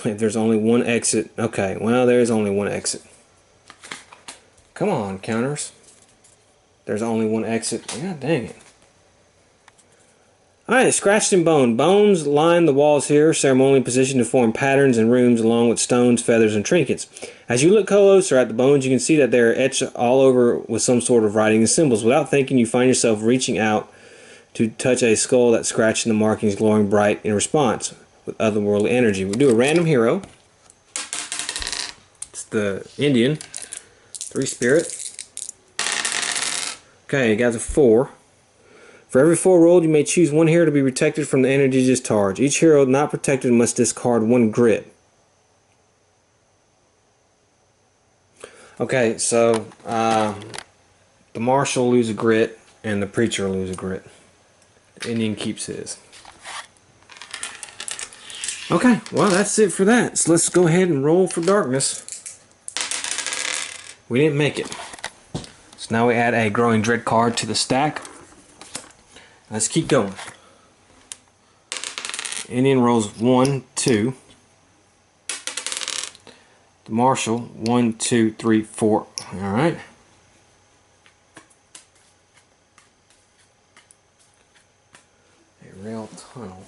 There's only 1 exit. Okay, well, there's only 1 exit. Come on, counters. There's only 1 exit. God dang it. Alright, scratched and bone. Bones line the walls here, ceremonially positioned to form patterns and rooms along with stones, feathers, and trinkets. As you look closer at the bones, you can see that they are etched all over with some sort of writing and symbols. Without thinking, you find yourself reaching out to touch a skull that's scratched and the markings glowing bright in response with otherworldly energy. We'll do a random hero. It's the Indian. 3 spirit. Okay, you got the 4. For every 4 rolled, you may choose 1 hero to be protected from the energy discharge. Each hero not protected must discard 1 grit. Okay, so the Marshal will lose a grit and the Preacher will lose a grit. The Indian keeps his. Okay, well, that's it for that. So let's go ahead and roll for darkness. We didn't make it. So now we add a growing dread card to the stack. Let's keep going. Indian rolls 1, 2. The Marshal 1, 2, 3, 4. All right. A rail tunnel.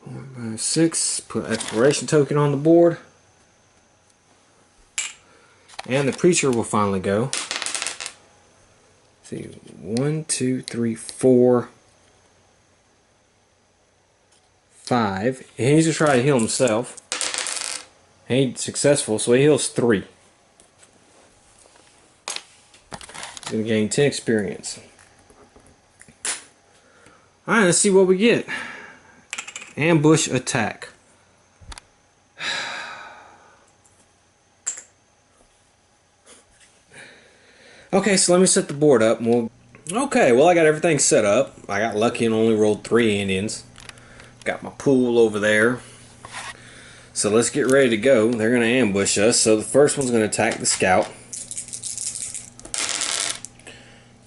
One by 6. Put exploration token on the board. And the Preacher will finally go. Let's see, 1, 2, 3, 4, 5. He needs to try to heal himself. He's successful, so he heals 3. He's going to gain 10 experience. Alright, let's see what we get. Ambush attack. Okay, so let me set the board up. Okay, well, I got everything set up. I got lucky and only rolled 3 Indians. Got my pool over there. So let's get ready to go. They're going to ambush us. So the first one's going to attack the scout.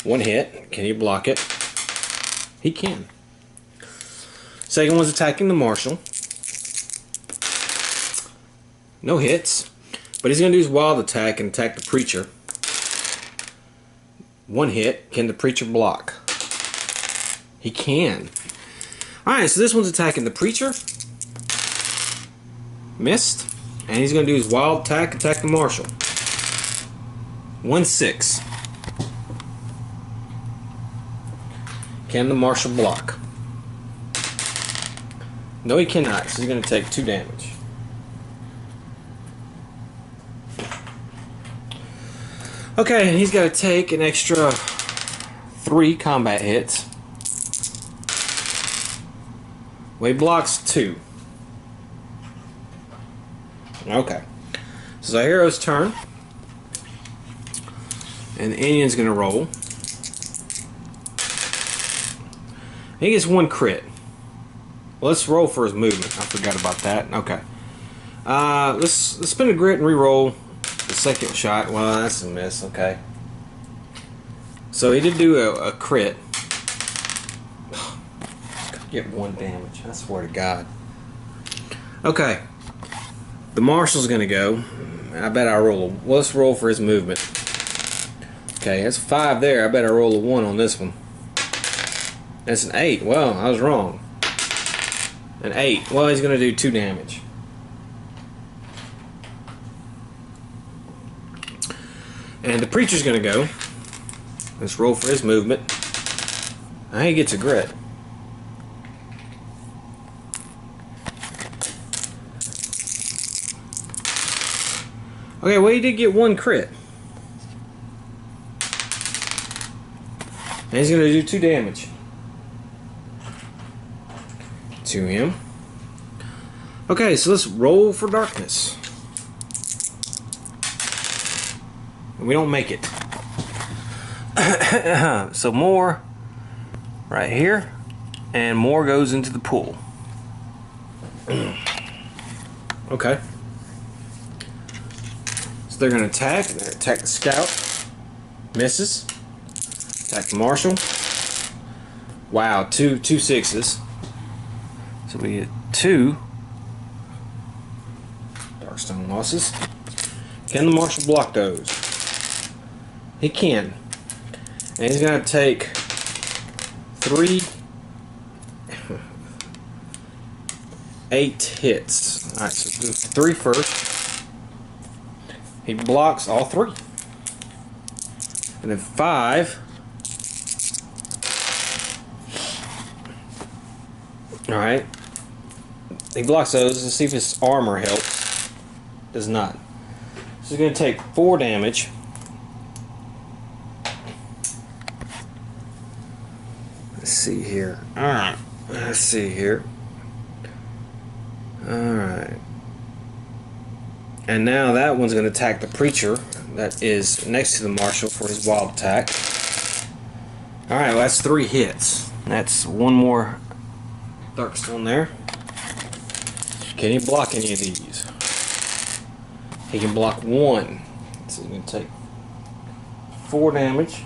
One hit. Can he block it? He can. Second one's attacking the marshal. No hits. But he's going to do his wild attack and attack the preacher. One hit. Can the preacher block? He can. Alright, so this one's attacking the preacher. Missed. And he's going to do his wild attack, attack the marshal. 1-6. Can the marshal block? No, he cannot. So he's going to take 2 damage. Okay, and he's got to take an extra 3 combat hits. Well, he blocks 2. Okay. So it's our hero's turn. And the Indian's going to roll. He gets 1 crit. Well, let's roll for his movement. I forgot about that. Okay. Let's spin a grit and re-roll the second shot. Well, that's a miss. Okay. So he did do a crit. Get 1 damage. I swear to God. Okay. The marshal's gonna go. I bet I roll well, let's roll for his movement. Okay, that's 5 there. I bet I roll a 1 on this one. That's an 8. Well, I was wrong. An 8. Well, he's gonna do 2 damage. And the preacher's gonna go. Let's roll for his movement. Now he gets a grit. Okay, well, he did get 1 crit. And he's going to do 2 damage to him. Okay, so let's roll for darkness. We don't make it. So more right here, and more goes into the pool. Okay. They're going to attack. They're going to attack the scout. Misses. Attack the marshal. Wow, two 6s. So we get 2 Darkstone losses. Can the marshal block those? He can. And he's going to take 3 8 hits. Alright, so do 3 first. He blocks all 3. And then 5. Alright. He blocks those. Let's see if his armor helps. Does not. So he's going to take 4 damage. Let's see here. Alright. Let's see here. Alright. And now that one's going to attack the preacher that is next to the marshal for his wild attack. Alright, well, that's 3 hits. That's 1 more Darkstone there. Can he block any of these? He can block 1. So he's going to take 4 damage.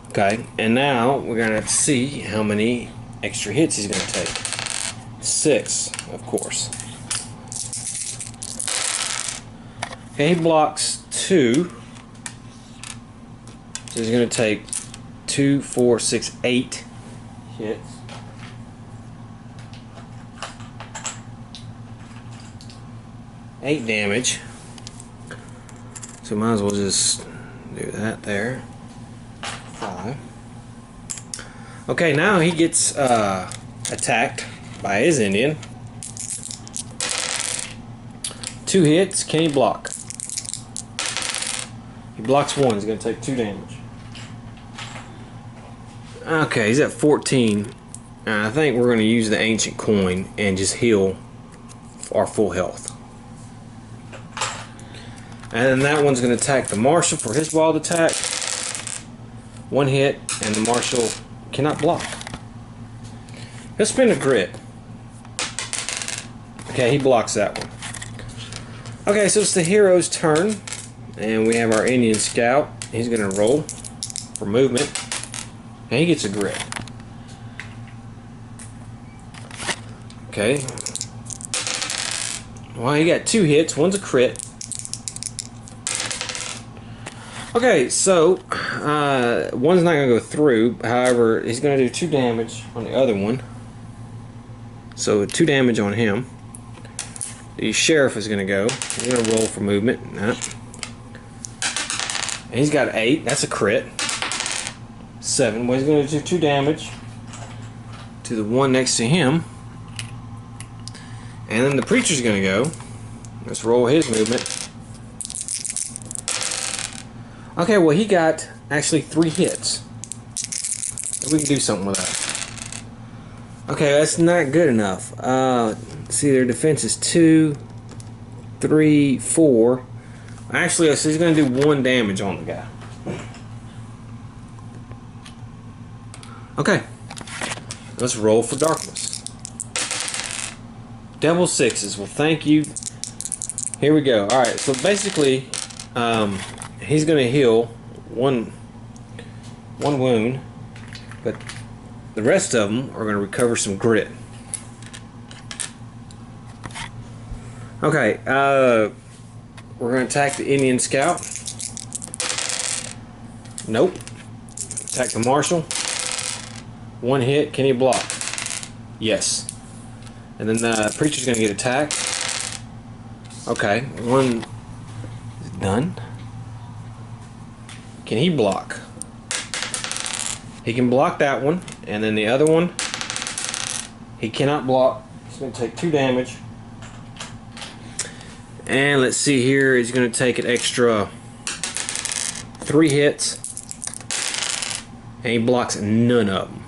Okay, and now we're going to see how many extra hits he's going to take. 6, of course. Okay, he blocks 2. So he's going to take 2, 4, 6, 8 hits. Eight damage. So might as well just do that there. 5. Okay, now he gets attacked by his Indian. 2 hits. Can he block? He blocks 1. He's going to take 2 damage. Okay, he's at 14. I think we're going to use the ancient coin and just heal our full health. And then that one's going to attack the marshal for his wild attack. 1 hit, and the marshal cannot block. Let's spin a grit. Okay, he blocks that one. Okay, so it's the hero's turn, and we have our Indian scout. He's going to roll for movement, and he gets a grit. Okay. Well, he got 2 hits. One's a crit. Okay, so one's not going to go through. However, he's going to do 2 damage on the other one. So 2 damage on him. The sheriff is going to go. He's going to roll for movement. No. And he's got 8. That's a crit. 7. Well, he's going to do 2 damage to the one next to him. And then the preacher's going to go. Let's roll his movement. Okay, well, he got actually 3 hits. We can do something with that. Okay, that's not good enough. See, their defense is 2, 3, 4. Actually, so he's going to do 1 damage on the guy. Okay, let's roll for darkness. Devil 6s. Well, thank you. Here we go. Alright, so basically, he's going to heal one wound, but the rest of them are going to recover some grit. Okay, we're going to attack the Indian scout. Nope. Attack the marshal. 1 hit. Can he block? Yes. And then the preacher's going to get attacked. Okay, 1 is done. Can he block? He can block that one, and then the other one, he cannot block. He's going to take 2 damage. And let's see here, he's going to take an extra 3 hits, and he blocks none of them.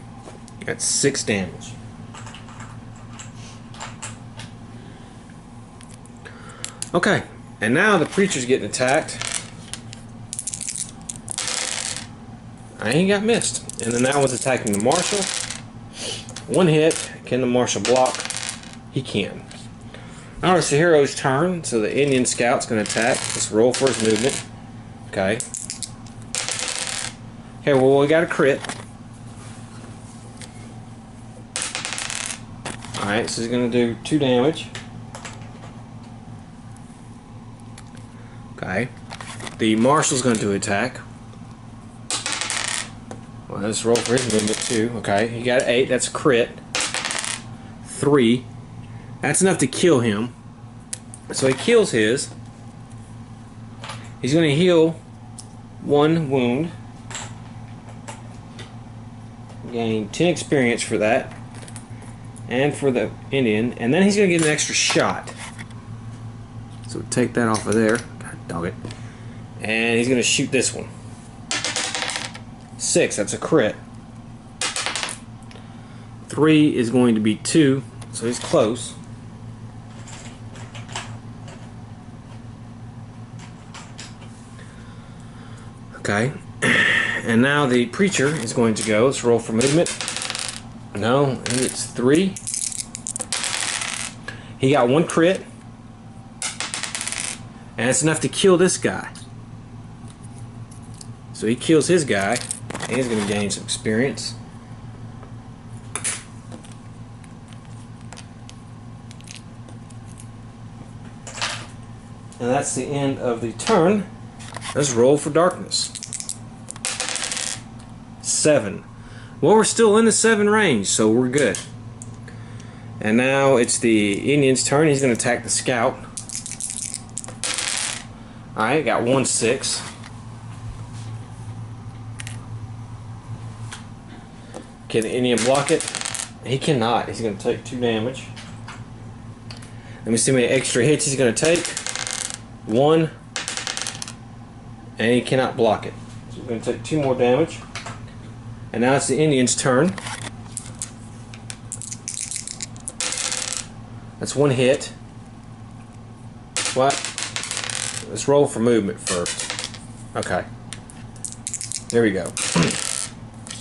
That's 6 damage. Okay, and now the preacher's getting attacked. He got missed. And then that one's attacking the marshal. 1 hit. Can the marshal block? He can. Now it's the hero's turn, so the Indian scout's going to attack. Let's roll for his movement. Okay. Okay, well, we got a crit. Alright, so he's going to do 2 damage. Okay. The marshal's going to do attack. Well, let's roll for his movement too. Okay, he got 8. That's a crit. 3. That's enough to kill him. So he kills his. He's going to heal 1 wound. Gain 10 experience for that. And for the Indian. And then he's going to get an extra shot. So take that off of there. God dog it. And he's going to shoot this one. 6, that's a crit. 3 is going to be 2, so he's close. Okay, and now the preacher is going to go. Let's roll for movement. No, he gets 3. He got 1 crit, and it's enough to kill this guy. So he kills his guy. And he's going to gain some experience. And that's the end of the turn. Let's roll for darkness. 7. Well, we're still in the 7 range, so we're good. And now it's the Indian's turn. He's going to attack the scout. Alright, got 1 6. Can the Indian block it? He cannot. He's going to take 2 damage. Let me see how many extra hits he's going to take. 1. And he cannot block it. So he's going to take 2 more damage. And now it's the Indian's turn. That's 1 hit. What? Let's roll for movement first. Okay. There we go.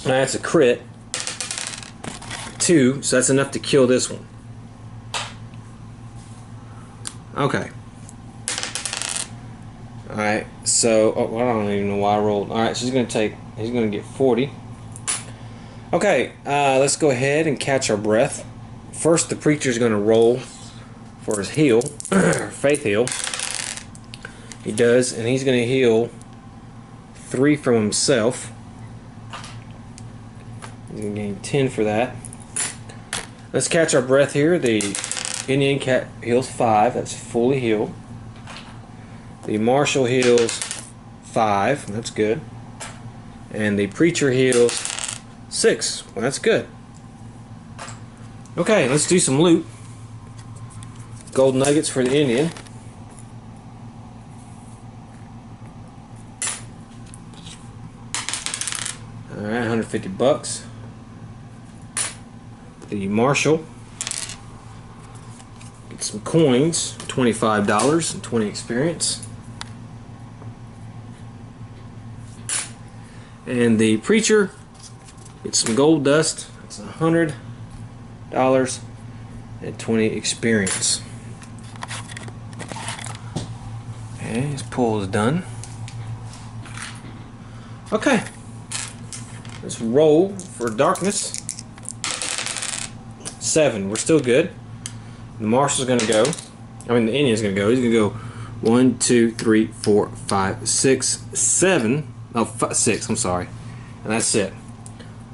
Now that's a crit. 2, so that's enough to kill this one. Okay. Alright, so I don't even know why I rolled. Alright, so he's gonna get 40. Okay, let's go ahead and catch our breath. First, the preacher's gonna roll for his heal, faith heal. He does, and he's gonna heal 3 from himself. He's gonna gain 10 for that. Let's catch our breath here. The Indian cat heals 5, that's fully healed. The marshal heals 5, that's good. And the preacher heals 6, well, that's good. Okay, let's do some loot. Gold nuggets for the Indian. Alright, 150 bucks. The marshal get some coins, $25 and 20 experience. And the preacher gets some gold dust. That's $100 and 20 experience. Okay, his pull is done. Okay, let's roll for darkness. 7, we're still good. The marshal's gonna go. The Indian's gonna go. He's gonna go 1, 2, 3, 4, 5, 6, 7. Oh, 6, I'm sorry. And that's it.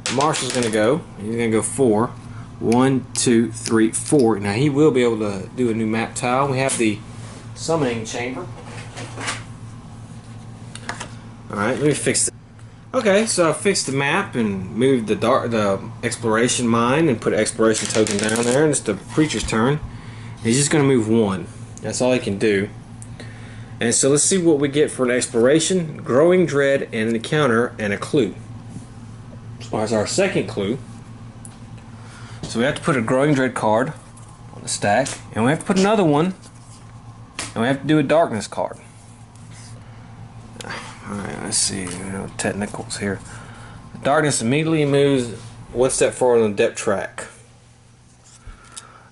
The marshal's gonna go. He's gonna go 4. 1, 2, 3, 4. Now he will be able to do a new map tile. We have the summoning chamber. Alright, let me fix it. Okay, so I fixed the map and moved the exploration mine and put an exploration token down there, and it's the preacher's turn. He's just going to move 1. That's all he can do. And so let's see what we get for an exploration, growing dread, and an encounter, and a clue. As our second clue, so we have to put a growing dread card on the stack, and we have to put another one, and we have to do a darkness card. Alright, let's see, technicals here. Darkness immediately moves 1 step forward on the depth track.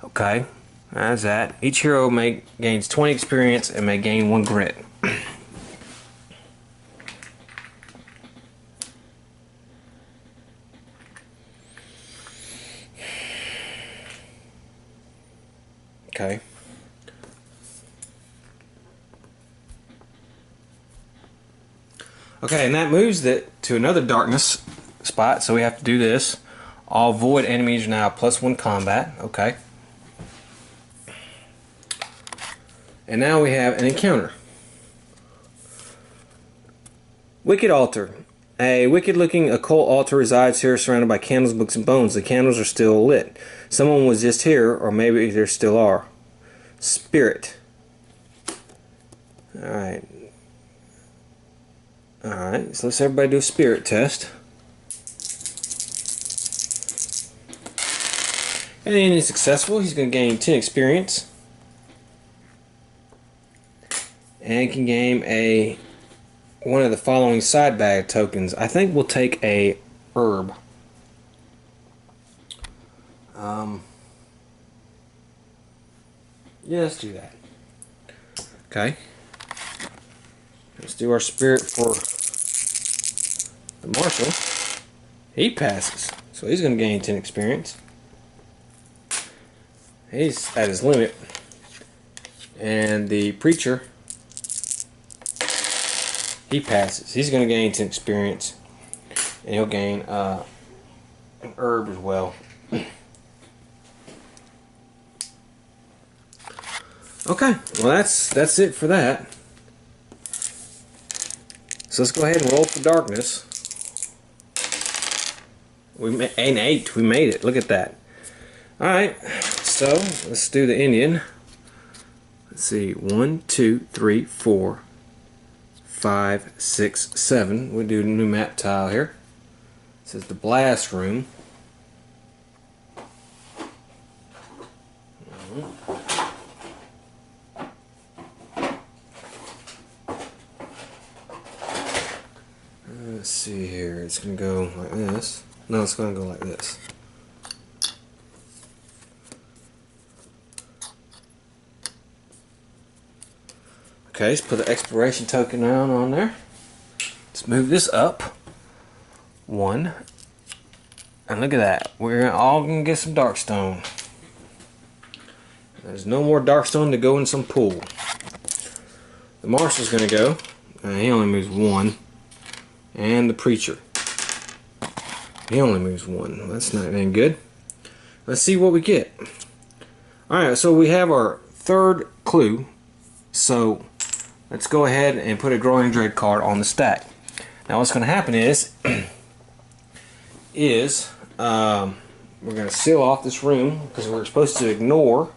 Okay, that's that. Each hero gains 20 experience and may gain 1 grit. Okay. Okay, and that moves it to another darkness spot, so we have to do this. All void enemies are now +1 combat. Okay. And now we have an encounter. Wicked altar. A wicked-looking occult altar resides here, surrounded by candles, books, and bones. The candles are still lit. Someone was just here, or maybe there still are. Spirit. Alright. Alright, so let's everybody do a spirit test. And then he's successful. He's going to gain 10 experience. And can gain one of the following side bag tokens. I think we'll take a herb. Yeah, let's do that. Okay. Let's do our spirit for the marshal. He passes, so he's going to gain 10 experience. He's at his limit. And the preacher, he passes. He's going to gain 10 experience. And he'll gain an herb as well. Okay, well that's it for that. So let's go ahead and roll for darkness. An 8. We made it. Look at that. Alright, so let's do the Indian. Let's see. 1, 2, 3, 4, 5, 6, 7. We'll do a new map tile here. It says the blast room. Let's see here. It's going to go like this. No, it's going to go like this. Okay, let's put the exploration token down on there. Let's move this up. 1. And look at that. We're all going to get some darkstone. There's no more darkstone to go in some pool. The marshal's going to go. He only moves 1. And the preacher. He only moves 1. That's not any good. Let's see what we get. Alright, so we have our third clue. So let's go ahead and put a growing dread card on the stack. Now what's going to happen is we're going to seal off this room because we're supposed to ignore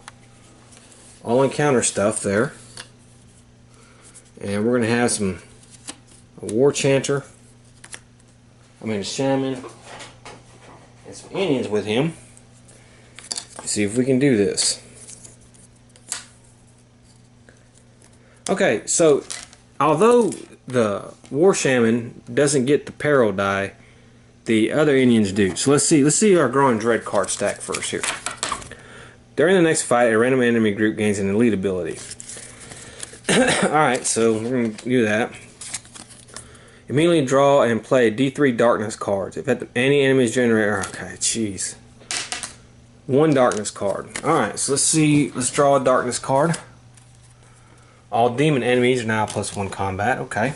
all encounter stuff there. And we're going to have a war chanter, a shaman, and some Indians with him. Let's see if we can do this. Okay, so although the war shaman doesn't get the peril die, the other Indians do. So let's see our growing dread card stack first here. During the next fight, a random enemy group gains an elite ability. Alright, so we're going to do that. Immediately draw and play D3 darkness cards. If any enemies generate... Okay, jeez. 1 darkness card. Alright, so let's draw a darkness card. All demon enemies are now +1 combat. Okay.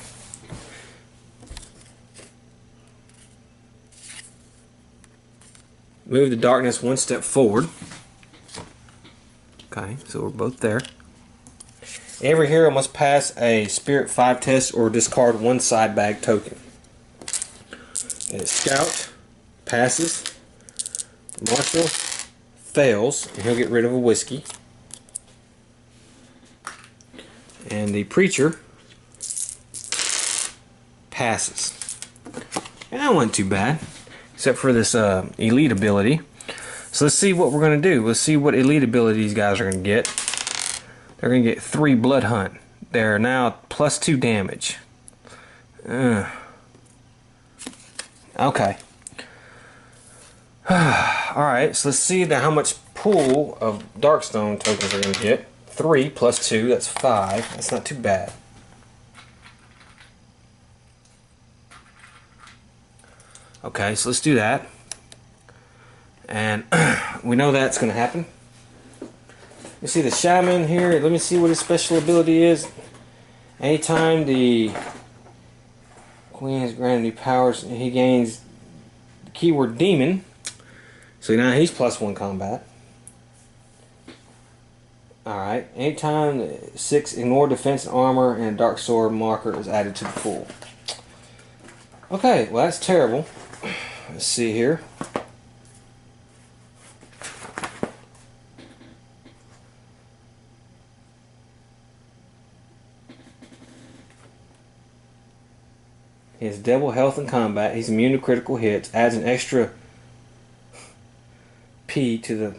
Move the darkness 1 step forward. Okay, so we're both there. Every hero must pass a Spirit 5 test or discard 1 side bag token. And Scout passes. Marshal fails, and he'll get rid of a whiskey. And the Preacher passes. And that wasn't too bad, except for this elite ability. So let's see what we're going to do. Let's see what elite ability these guys are going to get. They're going to get 3 Blood Hunt. They're now +2 damage. Okay. Alright, so let's see how much pool of Darkstone tokens we're going to get. 3 + 2, that's 5. That's not too bad. Okay, so let's do that. And we know that's going to happen. You see the shaman here. Let me see what his special ability is. Anytime the queen has granted new powers, he gains the keyword demon. So now he's +1 combat. Alright, anytime 6 ignore defense and armor and a dark sword marker is added to the pool. Okay, well that's terrible. Let's see here. He has double health in combat. He's immune to critical hits. Adds an extra P to the...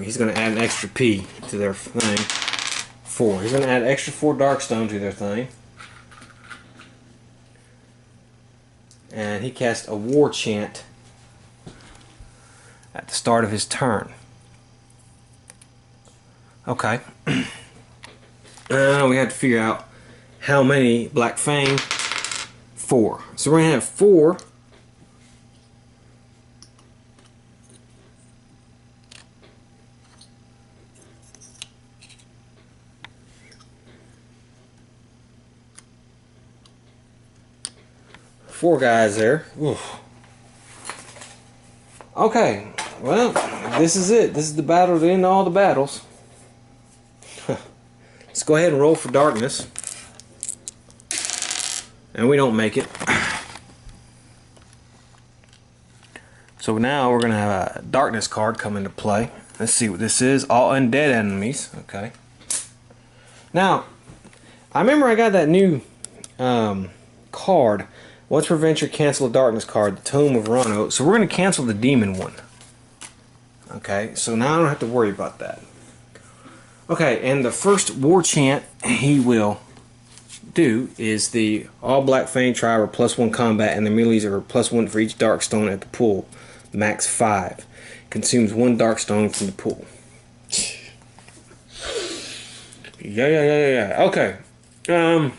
He's going to add an extra P to their thing. 4. He's going to add extra 4 Darkstone to their thing. And he casts a War Chant at the start of his turn. Okay. We have to figure out how many Black Fang. 4. So we're going to have 4 guys there. Oof. Okay, well, this is it. This is the battle to end all the battles. Let's go ahead and roll for darkness. And we don't make it. So now we're going to have a darkness card come into play. Let's see what this is. All undead enemies. Okay. Now, I remember I got that new card. Once per venture, cancel a darkness card. The Tome of Rano. So we're going to cancel the demon one. Okay, so now I don't have to worry about that. Okay, and the first war chant he will do is the all Black Fang tribe are +1 combat, and the melees are +1 for each Darkstone at the pool, max 5. Consumes 1 Darkstone from the pool. Yeah. Okay. Um.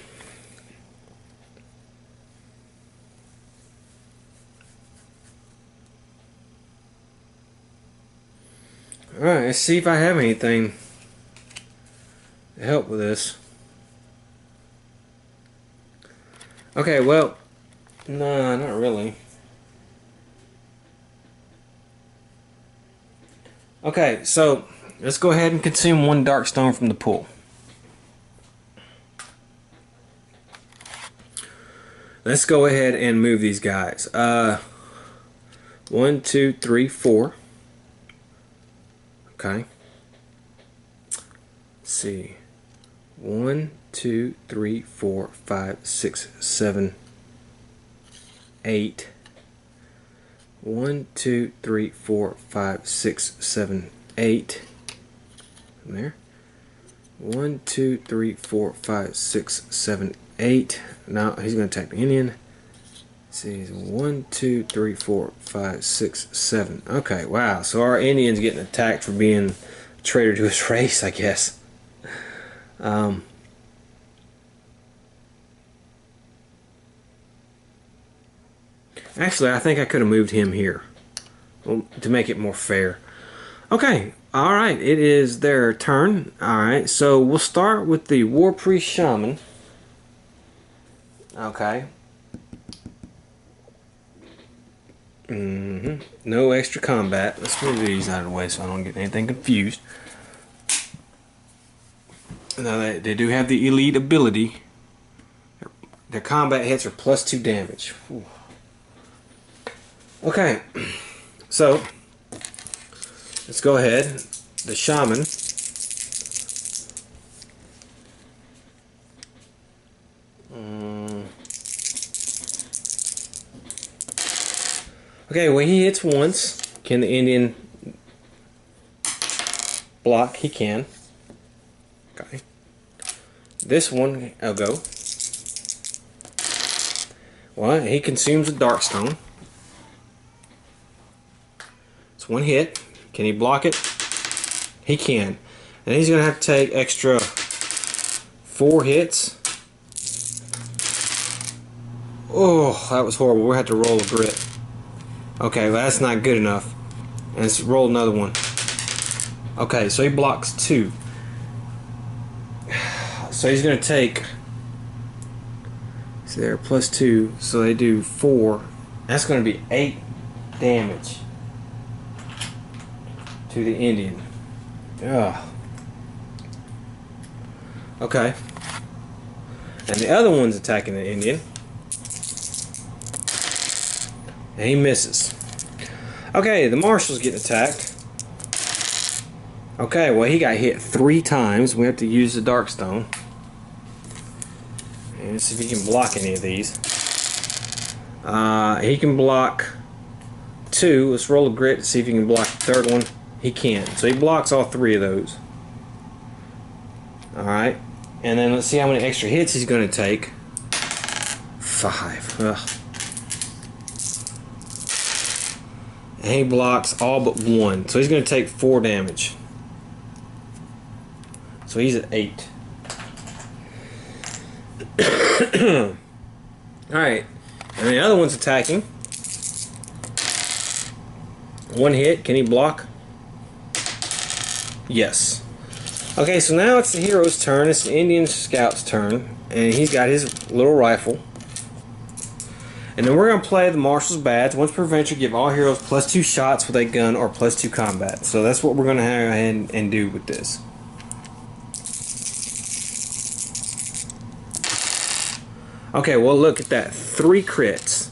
Alright, let's see if I have anything to help with this. Okay, well, no, not really. Okay, so let's go ahead and consume one dark stone from the pool. Let's go ahead and move these guys. 1, 2, 3, 4. Okay. Let's see. 1, 2, 3, 4, 5, 6, 7, 8. 1, 2, 3, 4, 5, 6, 7, 8. There. 1, 2, 3, 4, 5, 6, 7, 8. Now he's going to attack the Indian. Let's see, 1, 2, 3, 4, 5, 6, 7. Okay, wow. So our Indian's getting attacked for being a traitor to his race, I guess. Actually, I think I could have moved him here to make it more fair. Okay, alright, it is their turn. Alright, so we'll start with the War Priest Shaman. Okay. No extra combat. Let's move these out of the way so I don't get anything confused. Now, they do have the elite ability. Their combat hits are +2 damage. Whew. Okay, so let's go ahead. The Shaman. Okay, when he hits once, can the Indian block? He can. Okay. This one, I'll go. Well, he consumes a Darkstone. It's one hit. Can he block it? He can. And he's going to have to take extra 4 hits. Oh, that was horrible. We'll have to roll a grit. Okay, well, that's not good enough. And let's roll another one. Okay, so he blocks 2. So he's going to take... See there, +2. So they do 4. That's going to be 8 damage to the Indian. Ugh. Okay. And the other one's attacking the Indian. And he misses. Okay, the Marshal's getting attacked. Okay, well, he got hit 3 times. We have to use the Darkstone. And see if he can block any of these. He can block 2. Let's roll a grit to see if he can block the third one. He can. So he blocks all 3 of those. Alright. And then let's see how many extra hits he's going to take. 5. Ugh. And he blocks all but 1. So he's going to take 4 damage. So he's at 8. Alright. And the other one's attacking. 1 hit. Can he block? Yes. Okay, so now it's the hero's turn. It's the Indian scout's turn. And he's got his little rifle. And then we're going to play the Marshal's Badge. Once per adventure, give all heroes +2 shots with a gun or +2 combat. So that's what we're going to go ahead and do with this. Okay, well, look at that. 3 crits.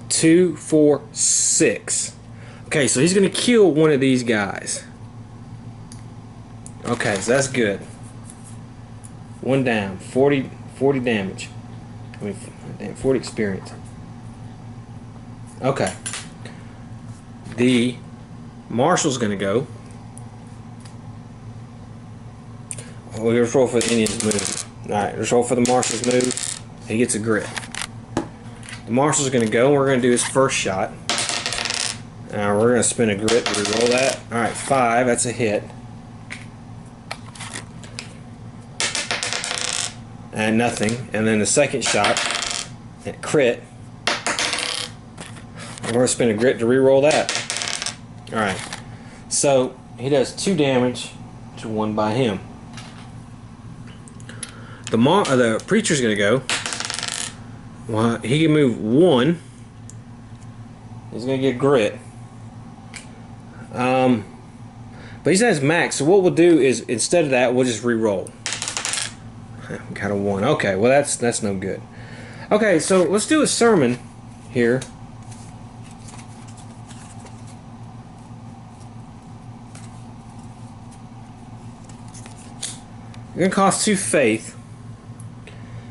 Two, 4, 6. Okay, so he's going to kill one of these guys. Okay, so that's good. 1 down. 40 damage. I mean, 40 experience. Okay. The Marshal's going to go. We're going to roll for the Indian's move. Alright, let's roll for the Marshal's move. He gets a grit. The Marshal's going to go, and we're going to do his first shot. Now we're going to spin a grit to re-roll that. Alright, 5, that's a hit. And nothing. And then the second shot, crit. We're going to spin a grit to re-roll that. Alright, so he does 2 damage to 1 by him. The preacher's going to go. Well, he can move 1. He's going to get grit. But he's at his max, so what we'll do is, instead of that, we'll just re-roll. Got a 1. Okay, well that's no good. Okay, so let's do a sermon here. It's going to cost 2 faith.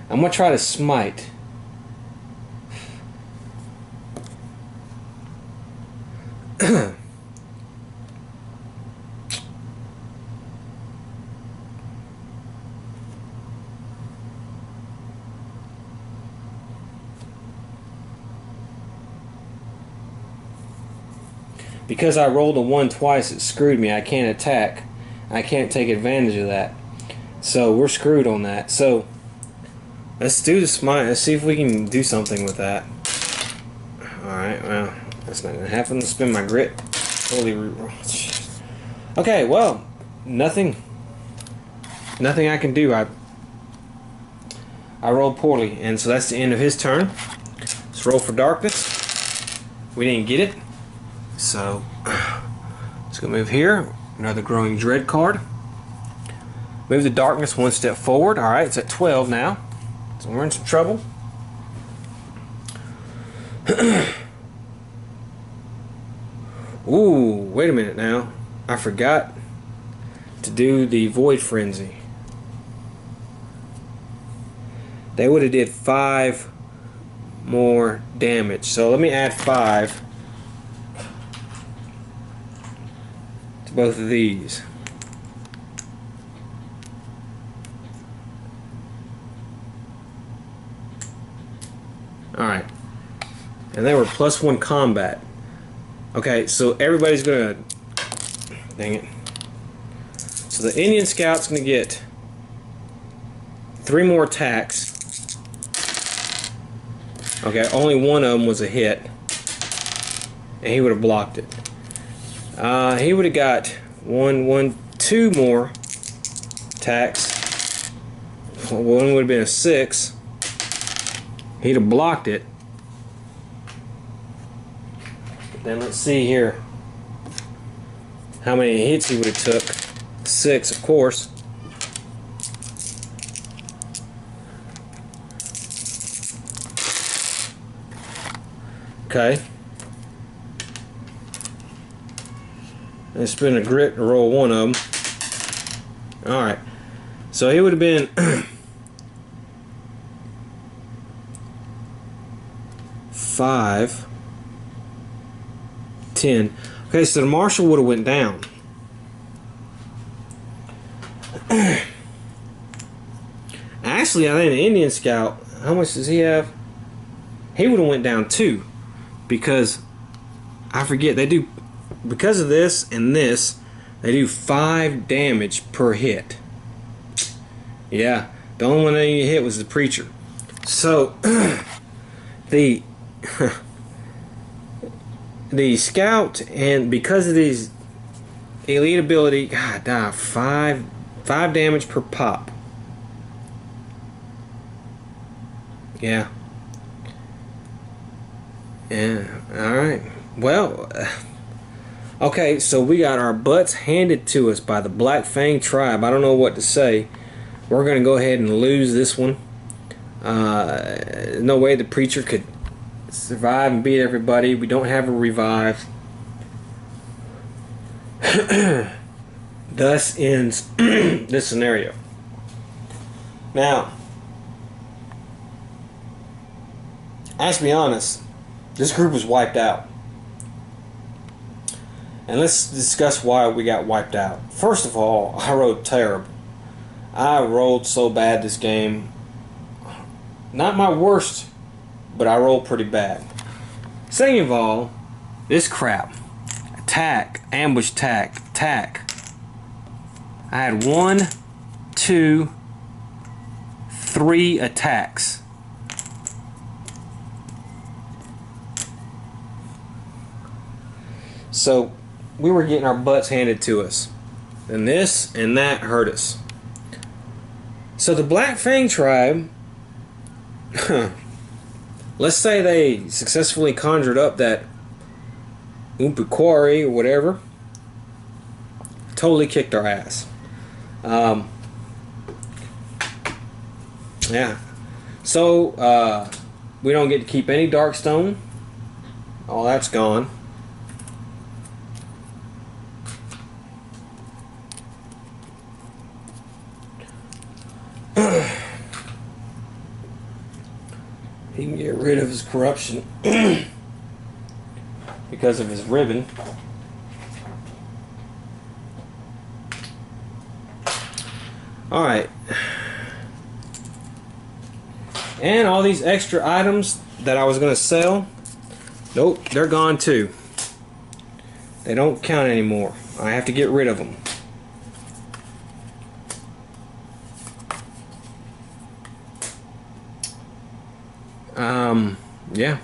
I'm going to try to smite. Because I rolled a 1 twice, it screwed me. I can't attack. I can't take advantage of that. So we're screwed on that. So let's do the smite. Let's see if we can do something with that. Alright, well, that's not going to happen. Let's spin my grit. Holy reroll. Okay, well, nothing I can do. I rolled poorly, and so that's the end of his turn. Let's roll for darkness. We didn't get it. So let's go move here. Another growing dread card. Move the darkness 1 step forward. Alright, it's at 12 now. So we're in some trouble. Ooh, wait a minute now. I forgot to do the Void Frenzy. They would have did 5 more damage. So let me add 5 to both of these. Alright. And they were +1 combat. Okay, so everybody's gonna... Dang it. So the Indian Scout's gonna get 3 more attacks. Okay, only one of them was a hit. And he would have blocked it. He would have got 2 more attacks. One would have been a 6. He'd have blocked it. Then let's see here how many hits he would have took. 6, of course. Okay. Let's spin a grit to roll one of them. Alright. So he would have been 5, 10. Okay, so the marshal would have went down. Actually, I think the Indian Scout, how much does he have? He would have went down 2, because I forget, they do, because of this and this, they do 5 damage per hit. Yeah, the only one that you hit was the preacher. So the the scout, and because of these elite ability, god damn, 5 damage per pop. Yeah. Yeah. Alright. Well, okay, so we got our butts handed to us by the Black Fang tribe. I don't know what to say. We're going to go ahead and lose this one. No way the preacher could survive and beat everybody. We don't have a revive. Thus ends this scenario. Now, I have to be honest, this group was wiped out. And let's discuss why we got wiped out. First of all, I rolled terrible. I rolled so bad this game. Not my worst, but I rolled pretty bad. Second of all, this crap. tack, ambush tack, tack. I had 1, 2, 3 attacks. So we were getting our butts handed to us. And this and that hurt us. So the Black Fang tribe, let's say they successfully conjured up that Umpiquari or whatever, totally kicked our ass. Yeah. So we don't get to keep any Darkstone. All that's gone. He can get rid of his corruption because of his ribbon. Alright. And all these extra items that I was going to sell, nope, they're gone too. They don't count anymore. I have to get rid of them. Yeah.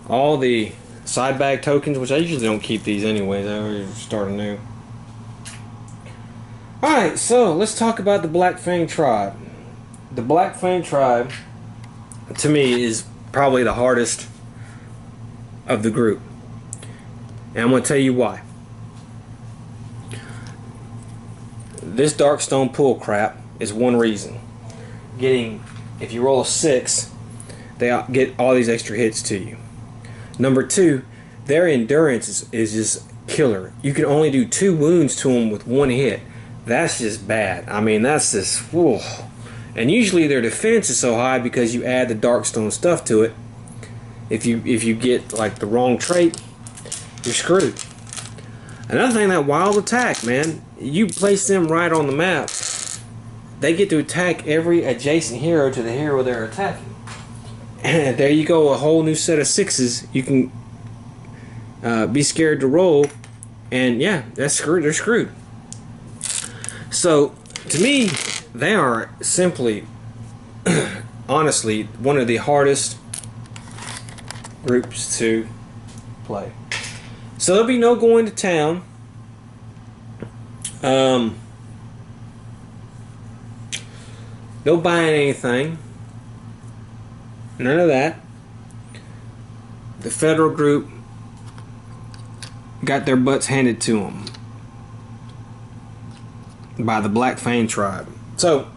All the side bag tokens, which I usually don't keep these anyways. I always start anew. Alright, so let's talk about the Black Fang tribe. The Black Fang tribe, to me, is probably the hardest of the group. And I'm going to tell you why. This Darkstone pool crap is one reason. If you roll a 6, they get all these extra hits to you. Number 2, their endurance is just killer. You can only do 2 wounds to them with 1 hit. That's just bad. I mean, that's just, whew. And usually their defense is so high because you add the Darkstone stuff to it. If you get like the wrong trait, you're screwed. Another thing, that wild attack, man. You place them right on the map, they get to attack every adjacent hero to the hero they're attacking. And there you go, a whole new set of 6s you can be scared to roll, and yeah, that's screwed. They're screwed. So to me, they are simply, honestly, one of the hardest groups to play. So there'll be no going to town. No buying anything. None of that. The federal group got their butts handed to them by the Black Fang tribe. So,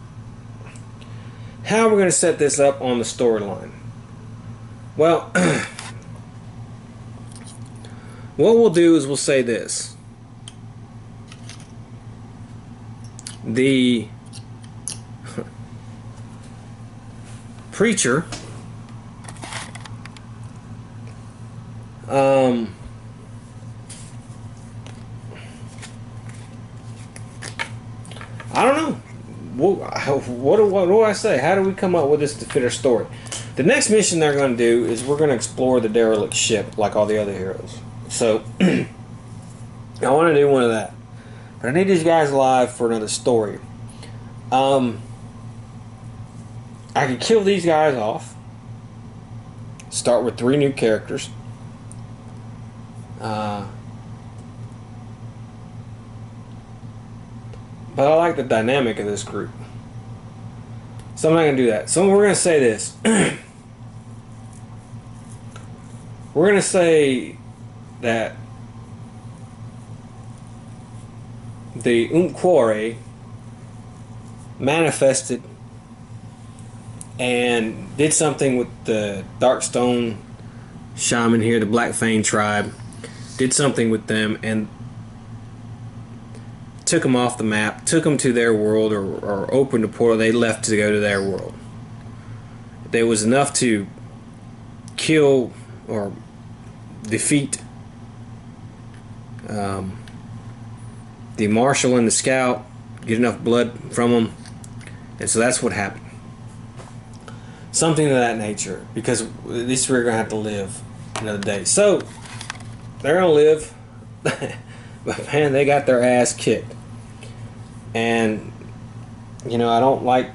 how are we going to set this up on the storyline? Well, what we'll do is we'll say this. The preacher I don't know. What do I say? How do we come up with this to fit our story? The next mission they're going to do is we're going to explore the derelict ship like all the other heroes. So, I want to do one of that. But I need these guys alive for another story. I could kill these guys off. Start with 3 new characters. But I like the dynamic of this group. So I'm not going to do that. So we're going to say this. We're going to say that the Umpiquari manifested and did something with the Darkstone shaman here, the Black Fang tribe. Did something with them and took them off the map, took them to their world, or opened a portal. They left to go to their world. There was enough to kill or defeat the marshal and the scout, get enough blood from them, and so that's what happened. Something of that nature, because at least we're going to have to live another day. So they're going to live But man, they got their ass kicked. And, you know, I don't like...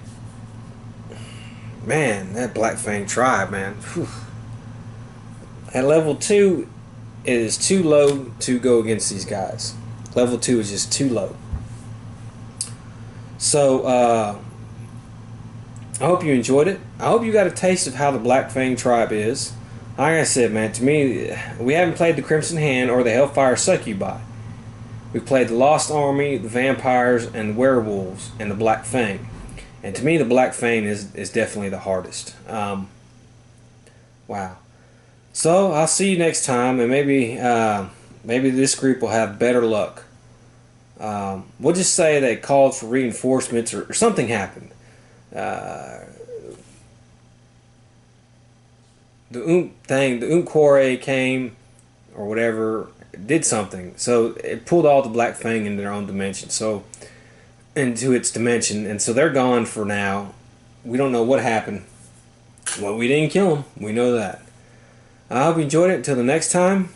Man, that Black Fang tribe, man. Whew. At level 2, it is too low to go against these guys. Level 2 is just too low. So, I hope you enjoyed it. I hope you got a taste of how the Black Fang tribe is. Like I said, man, to me, we haven't played the Crimson Hand or the Hellfire Succubi. We've played the Lost Army, the Vampires, and the Werewolves, and the Black Fang. And to me, the Black Fang is definitely the hardest. Wow. So, I'll see you next time, and maybe this group will have better luck. We'll just say they called for reinforcements or something happened. The Umquare came, or whatever, did something. So it pulled all the Black Fang into their own dimension. So, into its dimension. And so they're gone for now. We don't know what happened. Well, we didn't kill them. We know that. I hope you enjoyed it. Until the next time,